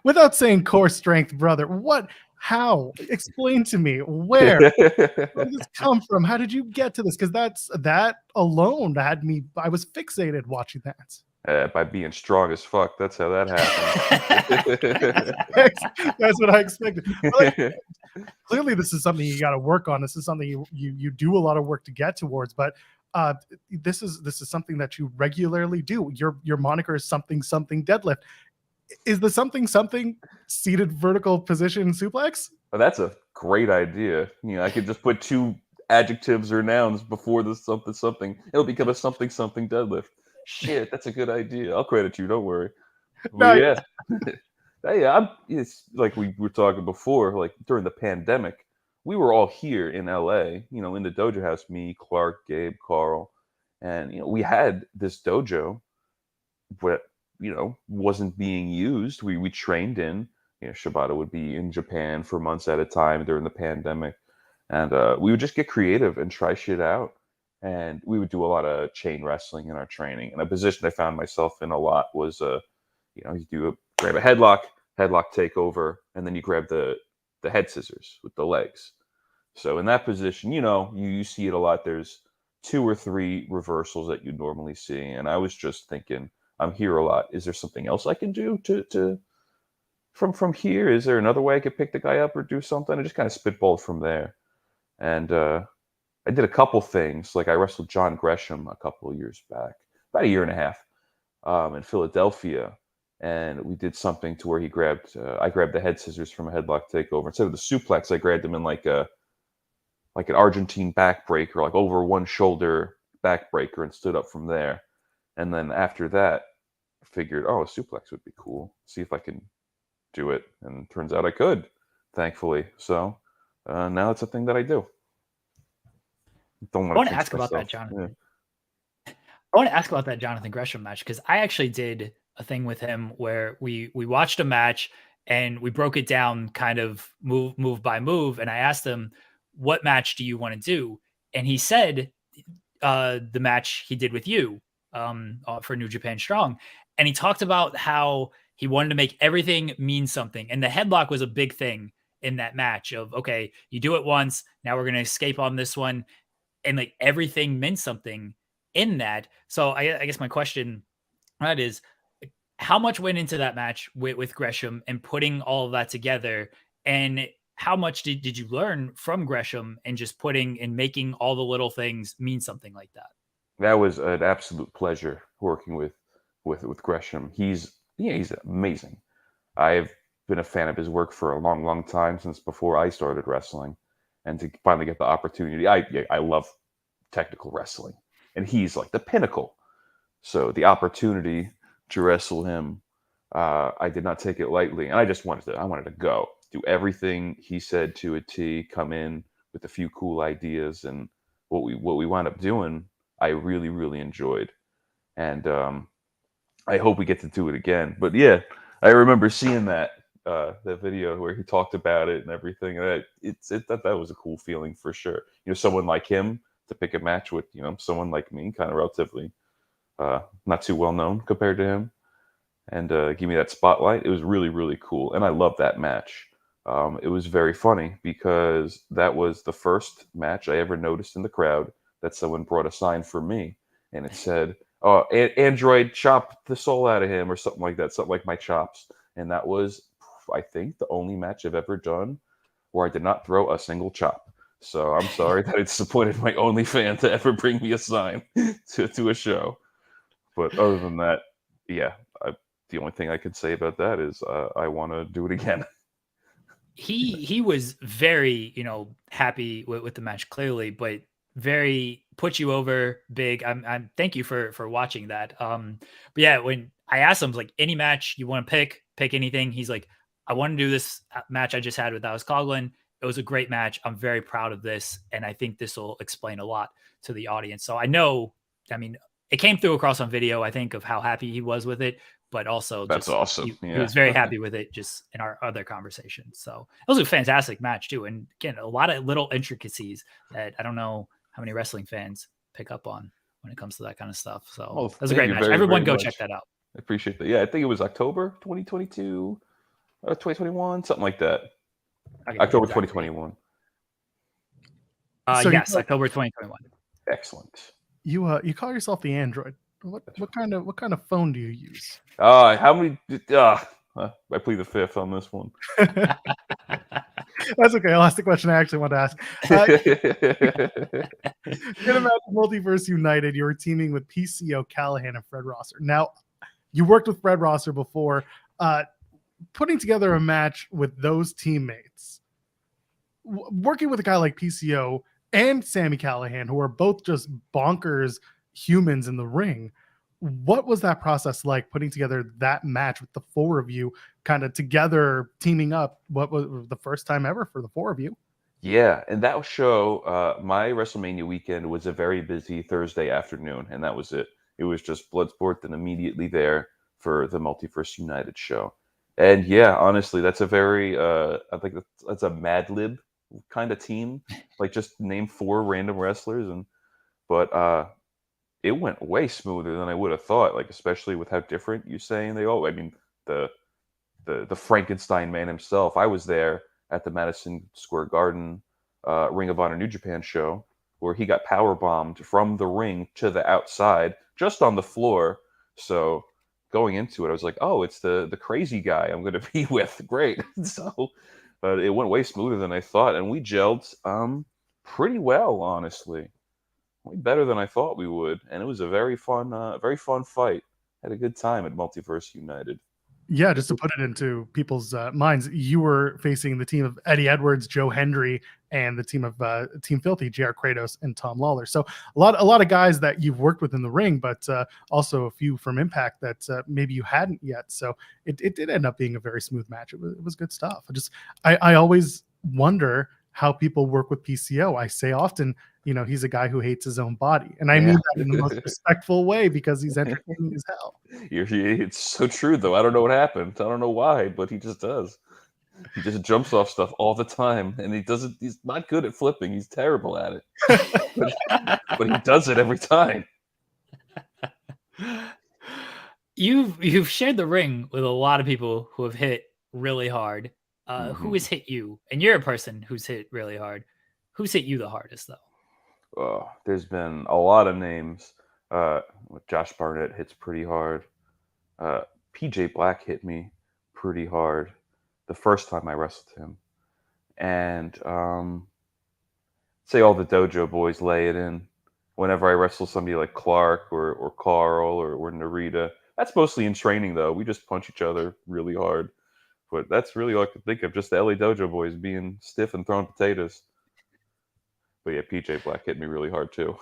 Without saying core strength, brother, what? How? Explain to me where did this come from? How did you get to this? Because that alone had me. I was fixated watching that. By being strong as fuck. That's how that happened. That's what I expected. Like, clearly, this is something you got to work on. This is something you do a lot of work to get towards. But this is something that you regularly do. Your moniker is something deadlift. Is the something seated vertical position suplex? Well, that's a great idea. I could just put two adjectives or nouns before the something. It'll become a something deadlift. Shit, that's a good idea. I'll credit you. Don't worry. No, yeah. Hey, it's like we were talking before, like during the pandemic, we were all here in LA, in the dojo house, me, Clark, Gabe, Carl, and, we had this dojo, but, wasn't being used. We trained in, Shibata would be in Japan for months at a time during the pandemic. And we would just get creative and try shit out. And we would do a lot of chain wrestling in our training. And a position I found myself in a lot was, you grab a headlock takeover, and then you grab the head scissors with the legs. So in that position, you see it a lot. There's 2 or 3 reversals that you normally see. And I was just thinking, I'm here a lot. Is there something else I can do from here? Is there another way I could pick the guy up or do something? I just kind of spitballed from there. And I did a couple things. Like I wrestled John Gresham a couple of years back, about a year and a half, in Philadelphia. And we did something to where I grabbed the head scissors from a headlock takeover. Instead of the suplex, I grabbed him in like an Argentine backbreaker, like over one shoulder backbreaker, and stood up from there. And then after that, I figured, a suplex would be cool. See if I can do it. And it turns out I could, thankfully. So now it's a thing that I do. I want to ask about that, Jonathan. Yeah. I want to ask about that Jonathan Gresham match, because I actually did a thing with him where we watched a match and we broke it down kind of move by move. And I asked him, what match do you want to do? And he said the match he did with you for New Japan Strong. And he talked about how he wanted to make everything mean something. And the headlock was a big thing in that match of, okay, you do it once, now we're going to escape on this one. And like everything meant something in that. So I guess my question is, how much went into that match with Gresham and putting all of that together? And how much did you learn from Gresham and just putting and making all the little things mean something like that? That was an absolute pleasure working with Gresham. He's amazing. I've been a fan of his work for a long, long time, since before I started wrestling. And to finally get the opportunity, I love technical wrestling, and he's like the pinnacle. So the opportunity to wrestle him, I did not take it lightly, and I wanted to go do everything he said to a T, come in with a few cool ideas, and what we wound up doing, I really, really enjoyed. And I hope we get to do it again. But yeah, I remember seeing that video where he talked about it and everything. And that was a cool feeling for sure. Someone like him to pick a match with, someone like me, kind of relatively not too well known compared to him, and give me that spotlight. It was really, really cool. And I loved that match. It was very funny because that was the first match I ever noticed in the crowd that someone brought a sign for me, and it said, "Oh, Android, chop the soul out of him," or something like that, something like my chops. And that was, I think, the only match I've ever done where I did not throw a single chop. So I'm sorry that I disappointed my only fan to ever bring me a sign to a show. But other than that, yeah, the only thing I could say about that is I want to do it again. He was very, happy with the match, clearly, but very put you over big. I'm thank you for watching that. But yeah, when I asked him like any match you want to pick anything, he's like, I want to do this match I just had with Coughlin. It was a great match. I'm very proud of this, and I think this will explain a lot to the audience. So I know, I mean, it came through across on video, I think, of how happy he was with it, but also that's just, awesome. He was very happy with it just in our other conversations. So it was a fantastic match too. And again, a lot of little intricacies that I don't know how many wrestling fans pick up on when it comes to that kind of stuff. So it was a great match. Everyone go check that out. I appreciate that. Yeah, I think it was October 2022, 2021, something like that. October 2021. Yes, October 2021. Excellent. You call yourself the Android. What kind of phone do you use? How many? I plead the fifth on this one. That's okay. I'll ask the question I actually want to ask. Cinematic Multiverse United, you were teaming with PCO, Callahan, and Fred Rosser. Now, you worked with Fred Rosser before. Putting together a match with those teammates, working with a guy like PCO and Sami Callahan, who are both just bonkers humans in the ring, what was that process like, putting together that match with the four of you kind of together, teaming up? What was the first time ever for the four of you? Yeah, and that show, my WrestleMania weekend was a very busy Thursday afternoon, and that was it. It was just Bloodsport, and immediately there for the Multiverse United show. And yeah, honestly, that's a very, I think that's a Mad Lib kind of team. Like, just name four random wrestlers, but it went way smoother than I would have thought. Like, especially with how different you're saying they all. I mean, the Frankenstein man himself. I was there at the Madison Square Garden Ring of Honor New Japan show, where he got power bombed from the ring to the outside, just on the floor. So going into it, I was like, oh, it's the crazy guy I'm going to be with. Great. So it went way smoother than I thought, and we gelled pretty well, honestly. Way better than I thought we would, and it was a very fun fight. Had a good time at Multiverse United. Yeah, just to put it into people's minds, you were facing the team of Eddie Edwards, Joe Hendry, and the team of Team Filthy, JR Kratos and Tom Lawler. So a lot of guys that you've worked with in the ring, but also a few from Impact that maybe you hadn't yet. So it did end up being a very smooth match. It was good stuff. I always wonder how people work with PCO. I say often, he's a guy who hates his own body. And I mean that in the most respectful way, because he's entertaining as hell. It's so true, though. I don't know what happened. I don't know why, but he just does. He just jumps off stuff all the time, and he's not good at flipping. He's terrible at it. but he does it every time. You've shared the ring with a lot of people who have hit really hard. Who has hit you? And you're a person who's hit really hard. Who's hit you the hardest, though? There's been a lot of names. Josh Barnett hits pretty hard. PJ Black hit me pretty hard the first time I wrestled him. And say all the dojo boys lay it in. Whenever I wrestle somebody like Clark or Carl or Narita. That's mostly in training, though. We just punch each other really hard. But that's really all I could think of, just the LA Dojo boys being stiff and throwing potatoes. But yeah, PJ Black hit me really hard too.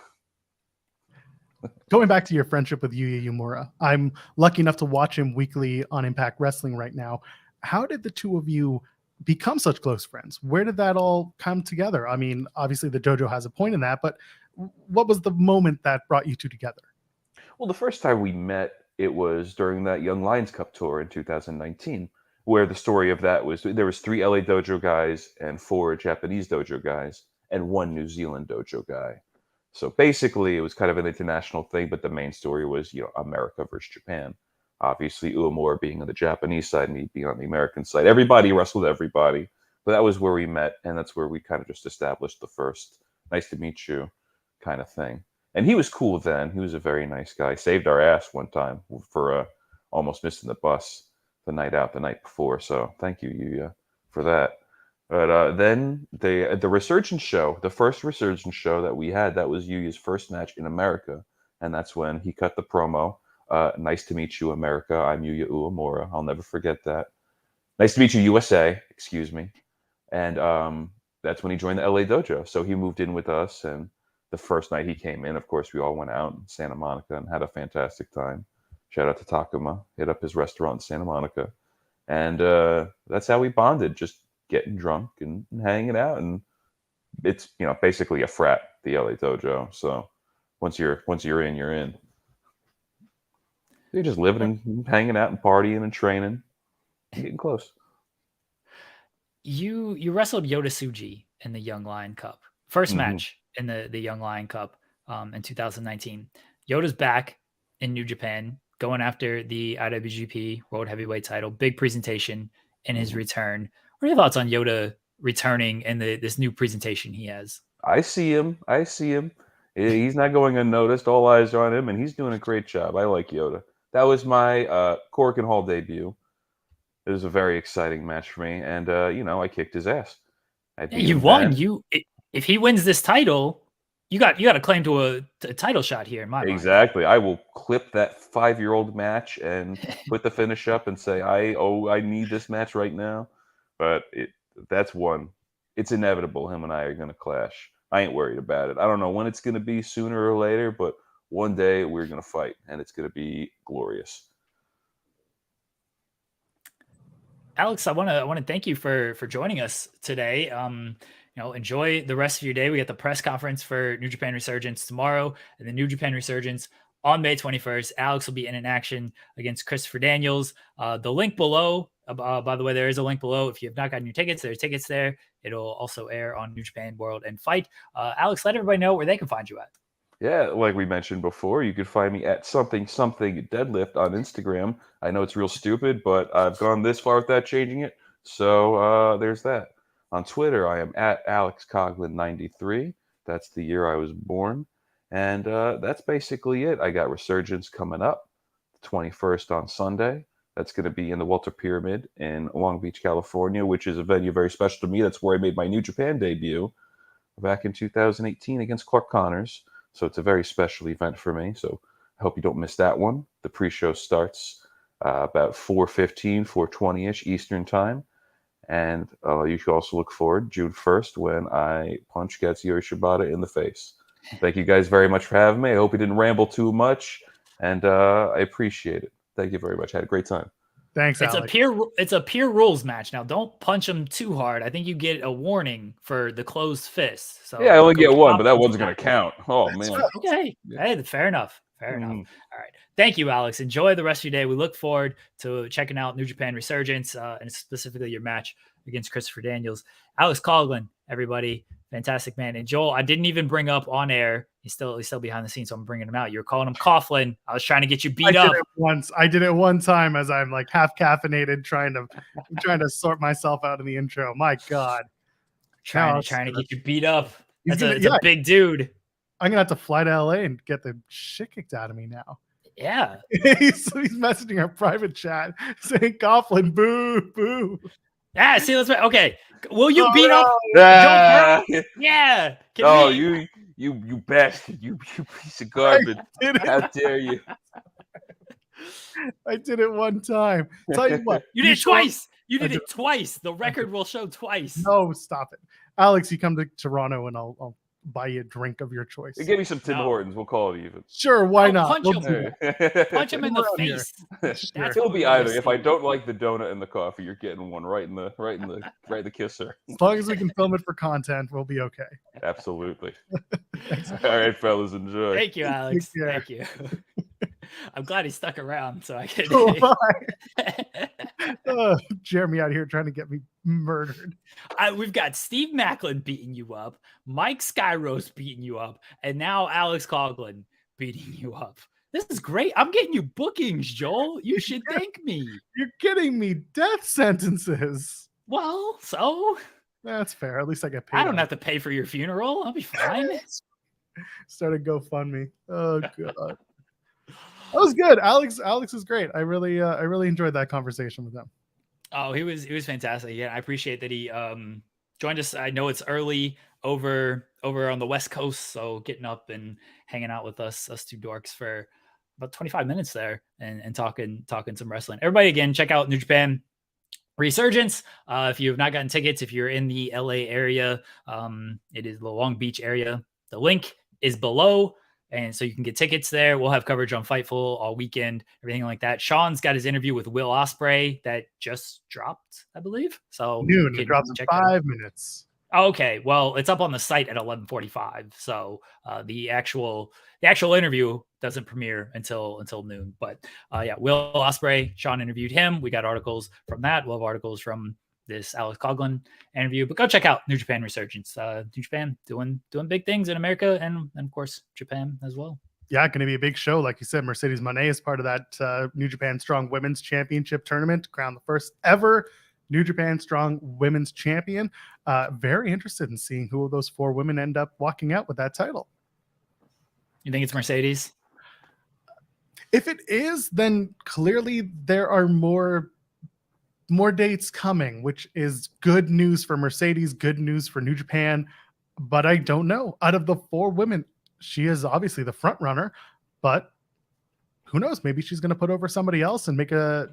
Going back to your friendship with Yuya Uemura, I'm lucky enough to watch him weekly on Impact Wrestling right now. How did the two of you become such close friends? Where did that all come together? I mean, obviously the dojo has a point in that, but what was the moment that brought you two together? Well, the first time we met, it was during that Young Lions Cup tour in 2019. Where the story of that was there was 3 LA dojo guys and 4 Japanese dojo guys and 1 New Zealand dojo guy. So basically it was kind of an international thing, but the main story was, America versus Japan. Obviously Uemura being on the Japanese side, me being on the American side. Everybody wrestled everybody, but that was where we met, and that's where we kind of just established the first nice to meet you kind of thing. And he was cool then. He was a very nice guy. Saved our ass one time for almost missing the bus the night before, so thank you, Yuya, for that. But then the Resurgence show, the first Resurgence show that we had, that was Yuya's first match in America, and that's when he cut the promo. Nice to meet you, America. I'm Yuya Uemura. I'll never forget that. Nice to meet you, USA. Excuse me. And that's when he joined the LA Dojo. So he moved in with us, and the first night he came in, of course, we all went out in Santa Monica and had a fantastic time. Shout out to Takuma, hit up his restaurant in Santa Monica. And that's how we bonded, just getting drunk and hanging out. And it's, basically a frat, the LA Dojo. So once you're in, you're in. You're just living and hanging out and partying and training, and getting close. You wrestled Yota Tsuji in the Young Lion Cup. First match in the Young Lion Cup in 2019. Yota's back in New Japan, going after the IWGP World Heavyweight title. Big presentation in his return. What are your thoughts on Yota returning and this new presentation he has? I see him. He's not going unnoticed. All eyes are on him, and he's doing a great job. I like Yota. That was my Cork and Hall debut. It was a very exciting match for me, and I kicked his ass. You won. If he wins this title, you got a claim to a title shot here in my mind. Exactly. I will clip that 5-year-old match and put the finish up and say I need this match right now. But that's one. It's inevitable. Him and I are going to clash. I ain't worried about it. I don't know when it's going to be, sooner or later, but one day we're going to fight, and it's going to be glorious. Alex, I want to thank you for joining us today. Enjoy the rest of your day. We got the press conference for New Japan Resurgence tomorrow, and the New Japan Resurgence on May 21st. Alex will be in action against Christopher Daniels. The link below, by the way, there is a link below. If you have not gotten your tickets, there are tickets there. It'll also air on New Japan World and Fight. Alex, let everybody know where they can find you at. Yeah, like we mentioned before, you could find me at something deadlift on Instagram. I know it's real stupid, but I've gone this far without changing it. So there's that. On Twitter, I am at AlexCoughlin93. That's the year I was born. And that's basically it. I got Resurgence coming up, the 21st on Sunday. That's going to be in the Walter Pyramid in Long Beach, California, which is a venue very special to me. That's where I made my New Japan debut back in 2018 against Clark Connors. So it's a very special event for me. So I hope you don't miss that one. The pre-show starts about 4:15, 4:20-ish Eastern time. And you should also look forward June 1st when I punch Katsuyori Shibata in the face. Thank you guys very much for having me. I hope you didn't ramble too much. And I appreciate it. Thank you very much. I had a great time. Thanks, Alex. It's a pure rules match. Now, don't punch him too hard. I think you get a warning for the closed fist. So yeah, I only get one, but that one's going to count. Oh, man. Right. Okay. Yeah. Hey, fair enough. All right. Thank you, Alex. Enjoy the rest of your day. We look forward to checking out New Japan Resurgence and specifically your match against Christopher Daniels. Alex Coughlin, everybody. Fantastic, man. And Joel, I didn't even bring up on air. He's still behind the scenes, so I'm bringing him out. You were calling him Coughlin. I was trying to get you beat up. I did it one time as I'm like half caffeinated, trying to sort myself out in the intro. My God. Trying to get you beat up. It's a big dude. I'm gonna have to fly to LA and get the shit kicked out of me now. Yeah. he's messaging our private chat saying Coughlin, boo, boo. Yeah, see, let's okay. Will you beat up? Yeah. You bastard, you piece of garbage. How dare you? I did it one time. Tell you what. You did it twice. You did it twice. The record will show twice. No, stop it. Alex, you come to Toronto and I'll buy you a drink of your choice. Give me some Tim Hortons. We'll call it even. Sure, why not? Punch him in the face. Sure. It'll be either. If I don't like the donut and the coffee, you're getting one right in the kisser. As long as we can film it for content, we'll be okay. Absolutely. All right, fellas, enjoy. Thank you, Alex. Thank you. I'm glad he stuck around so I could. Jeremy out here trying to get me murdered. We've got Steve Macklin beating you up, Mike Skyrose beating you up, and now Alex Coughlin beating you up. This is great. I'm getting you bookings, Joel. You should thank me. You're getting me death sentences. Well, so that's fair. At least I get paid. I don't have to pay for your funeral. I'll be fine. Started GoFundMe. Oh God. That was good. Alex is great. I really enjoyed that conversation with him. Oh, he was fantastic. Yeah, I appreciate that he joined us. I know it's early over on the West Coast, so getting up and hanging out with us two dorks for about 25 minutes there and talking some wrestling. Everybody, again, check out New Japan Resurgence. If you have not gotten tickets, if you're in the LA area, it is the Long Beach area. The link is below. And so you can get tickets there. We'll have coverage on Fightful all weekend, everything like that. Sean's got his interview with Will Ospreay that just dropped, I believe. So noon. It drops in 5 minutes. Okay, well, it's up on the site at 11:45. So the actual interview doesn't premiere until noon. But yeah, Will Ospreay, Sean interviewed him. We got articles from that. We'll have articles from this Alex Coughlin interview. But go check out New Japan Resurgence. New Japan doing big things in America and of course Japan as well. Yeah, going to be a big show. Like you said, Mercedes Moné is part of that New Japan Strong Women's Championship tournament, crowned the first ever New Japan Strong Women's Champion. Very interested in seeing who of those 4 women end up walking out with that title. You think it's Mercedes? If it is, then clearly there are more dates coming, which is good news for Mercedes, good news for New Japan. But I don't know. Out of the 4 women, she is obviously the front runner, but who knows? Maybe she's going to put over somebody else and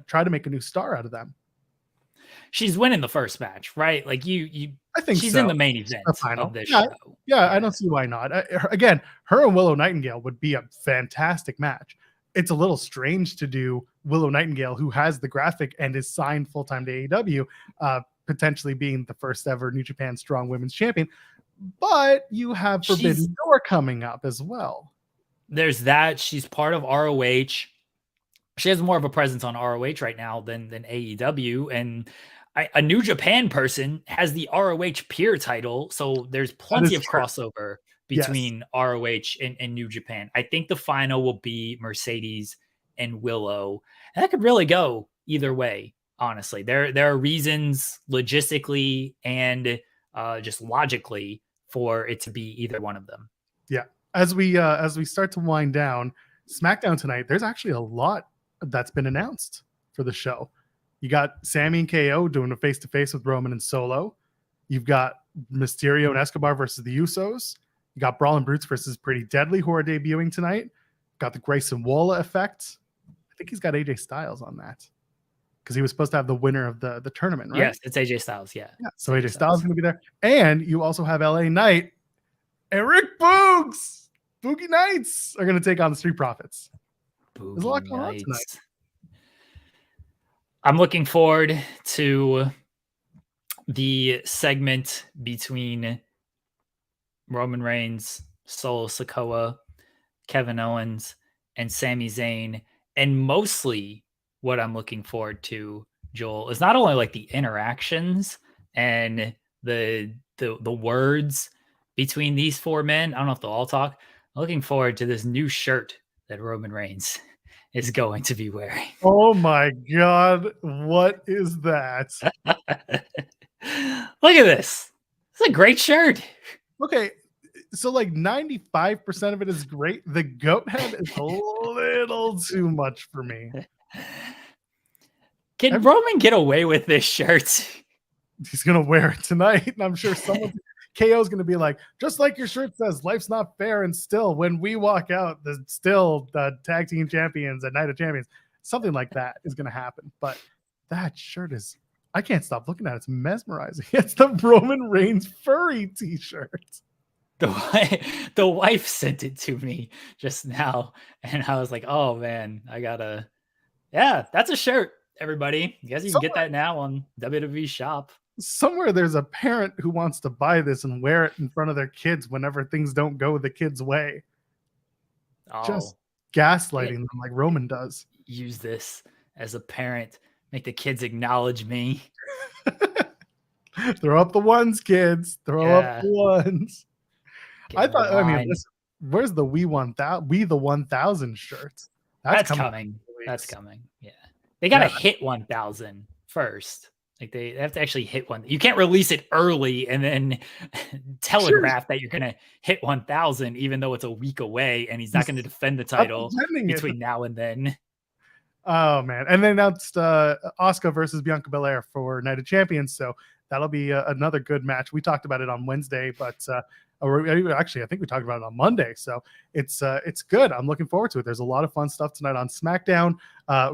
try to make a new star out of them. She's winning the first match, right? Like I think she's so. in the main event of this show. Yeah, I don't see why not. Again, her and Willow Nightingale would be a fantastic match. It's a little strange to do Willow Nightingale, who has the graphic and is signed full-time to AEW, potentially being the first ever New Japan Strong Women's Champion. But you have Forbidden Door coming up as well. There's that. She's part of ROH. She has more of a presence on ROH right now than AEW. And a New Japan person has the ROH peer title. So there's plenty of crossover between ROH and New Japan. I think the final will be Mercedes and Willow. And that could really go either way, honestly. There are reasons logistically and just logically for it to be either one of them. Yeah. As we start to wind down, SmackDown tonight, there's actually a lot that's been announced for the show. You got Sammy and KO doing a face-to-face with Roman and Solo. You've got Mysterio and Escobar versus the Usos. You got Brawling Brutes versus Pretty Deadly, who are debuting tonight. Got the Grayson Waller effect. I think he's got AJ Styles on that because he was supposed to have the winner of the tournament, right? Yes, it's AJ Styles, yeah. So AJ Styles is going to be there. And you also have LA Knight and Rick Boogs. Boogie Knights are going to take on the Street Profits. There's a lot going on tonight. I'm looking forward to the segment between Roman Reigns, Solo Sikoa, Kevin Owens, and Sami Zayn. And mostly what I'm looking forward to, Joel, is not only like the interactions and the words between these 4 men. I don't know if they'll all talk. I'm looking forward to this new shirt that Roman Reigns is going to be wearing. Oh my God. What is that? Look at this. It's a great shirt. Okay. So like 95% of it is great. The goat head is a little too much for me. Can Roman get away with this shirt? He's going to wear it tonight. And I'm sure someone... KO is going to be like, just like your shirt says, life's not fair. And still, when we walk out, the tag team champions and Night of Champions, something like that is going to happen. But that shirt is, I can't stop looking at it. It's mesmerizing. It's the Roman Reigns furry t-shirt. The wife sent it to me just now. And I was like, oh man, that's a shirt, everybody. I guess you can get that now on WWE Shop. Somewhere there's a parent who wants to buy this and wear it in front of their kids whenever things don't go the kids' way. Just gaslighting them like Roman does. Use this as a parent. Make the kids acknowledge me. Throw up the ones, kids. Throw up the ones. Listen, where's the We the 1000 shirt? That's coming. That's coming. Yeah. They got to hit 1000 first. Like they have to actually hit one. You can't release it early and then telegraph that you're going to hit 1000, even though it's a week away and he's not going to defend the title between now and then. Oh man. And they announced Asuka versus Bianca Belair for Night of Champions. So that'll be another good match. We talked about it on Wednesday, but actually, I think we talked about it on Monday. So it's good. I'm looking forward to it. There's a lot of fun stuff tonight on SmackDown.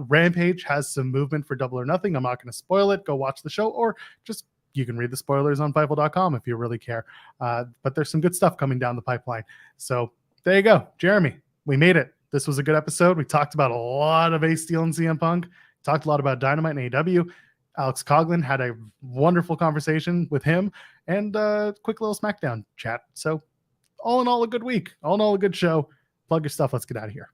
Rampage has some movement for Double or Nothing. I'm not going to spoil it. Go watch the show, or just you can read the spoilers on Fightful.com if you really care. But there's some good stuff coming down the pipeline. So there you go. Jeremy, we made it. This was a good episode. We talked about a lot of Ace Steel and CM Punk. Talked a lot about Dynamite and AEW. Alex Coughlin had a wonderful conversation with him and a quick little SmackDown chat. So all in all, a good week. All in all, a good show. Plug your stuff. Let's get out of here.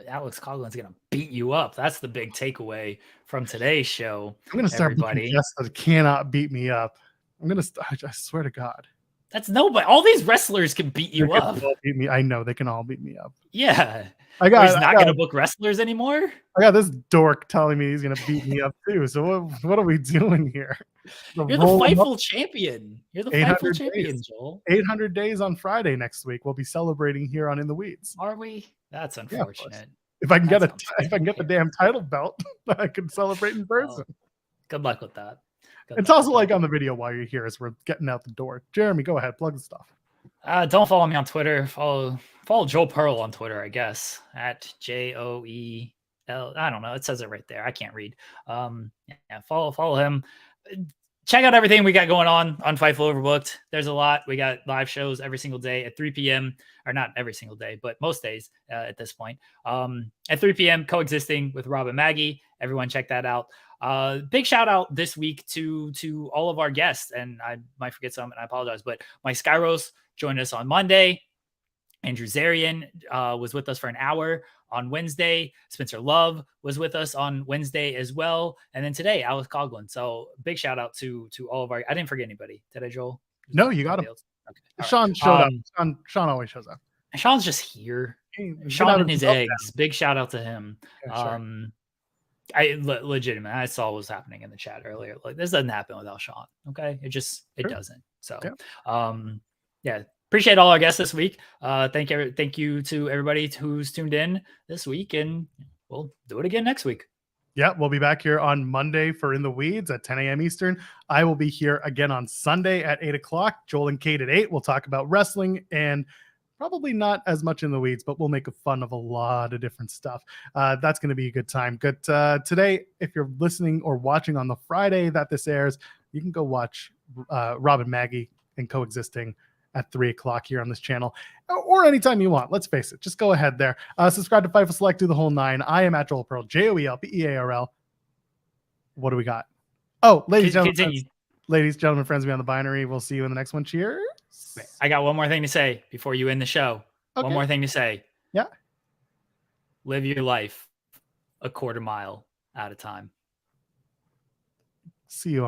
Alex Coughlin's gonna beat you up. That's the big takeaway from today's show. I'm gonna start booking guests that cannot beat me up. I swear to God. That's nobody. All these wrestlers can beat you up. Beat me. I know they can all beat me up. Yeah. He's not gonna book wrestlers anymore. I got this dork telling me he's gonna beat me up too. So what are we doing here? You're the Fightful champion. You're the Fightful champion, Joel. 800 days on Friday next week. We'll be celebrating here on In the Weeds. Are we? That's unfortunate. Yeah, if I can get the damn title belt, I can celebrate in person. Good luck with that. It's also like on the video while you're here as we're getting out the door. Jeremy, go ahead, plug the stuff. Don't follow me on Twitter. Follow Joel Pearl on Twitter, I guess, at JOEL. I don't know. It says it right there. I can't read. Follow him. Check out everything we got going on Fightful Overbooked. There's a lot. We got live shows every single day at 3 p.m. Or not every single day, but most days at this point. At 3 p.m. coexisting with Rob and Maggie. Everyone check that out. Big shout out this week to all of our guests. And I might forget some, and I apologize. But Mike Skyros joined us on Monday. Andrew Zarian was with us for an hour on Wednesday. Spencer Love was with us on Wednesday as well. And then today, Alex Coughlin. So big shout out to all of our, I didn't forget anybody. Did I, Joel? No, you got him. Okay. Sean showed up. Sean always shows up. Sean's just here. Sean and his eggs. Down. Big shout out to him. Yeah, sure. I legitimately, I saw what was happening in the chat earlier. Like, this doesn't happen without Sean. Okay. It doesn't. So, yeah. Appreciate all our guests this week. Thank you to everybody who's tuned in this week, and we'll do it again next week. Yeah, we'll be back here on Monday for In the Weeds at 10 a.m. Eastern. I will be here again on Sunday at 8 o'clock. Joel and Kate at 8. We'll talk about wrestling and probably not as much in the weeds, but we'll make fun of a lot of different stuff. That's going to be a good time. Good. Today, if you're listening or watching on the Friday that this airs, you can go watch Rob and Maggie and Coexisting at 3 o'clock here on this channel, or anytime you want. Let's face it. Just go ahead there. Subscribe to Fightful Select, do the whole 9. I am at Joel Pearl, JoelPearl. What do we got? Oh, ladies and gentlemen, friends beyond the binary. We'll see you in the next one. Cheers. I got one more thing to say before you end the show. Okay. One more thing to say. Yeah. Live your life a quarter mile at a time. See you on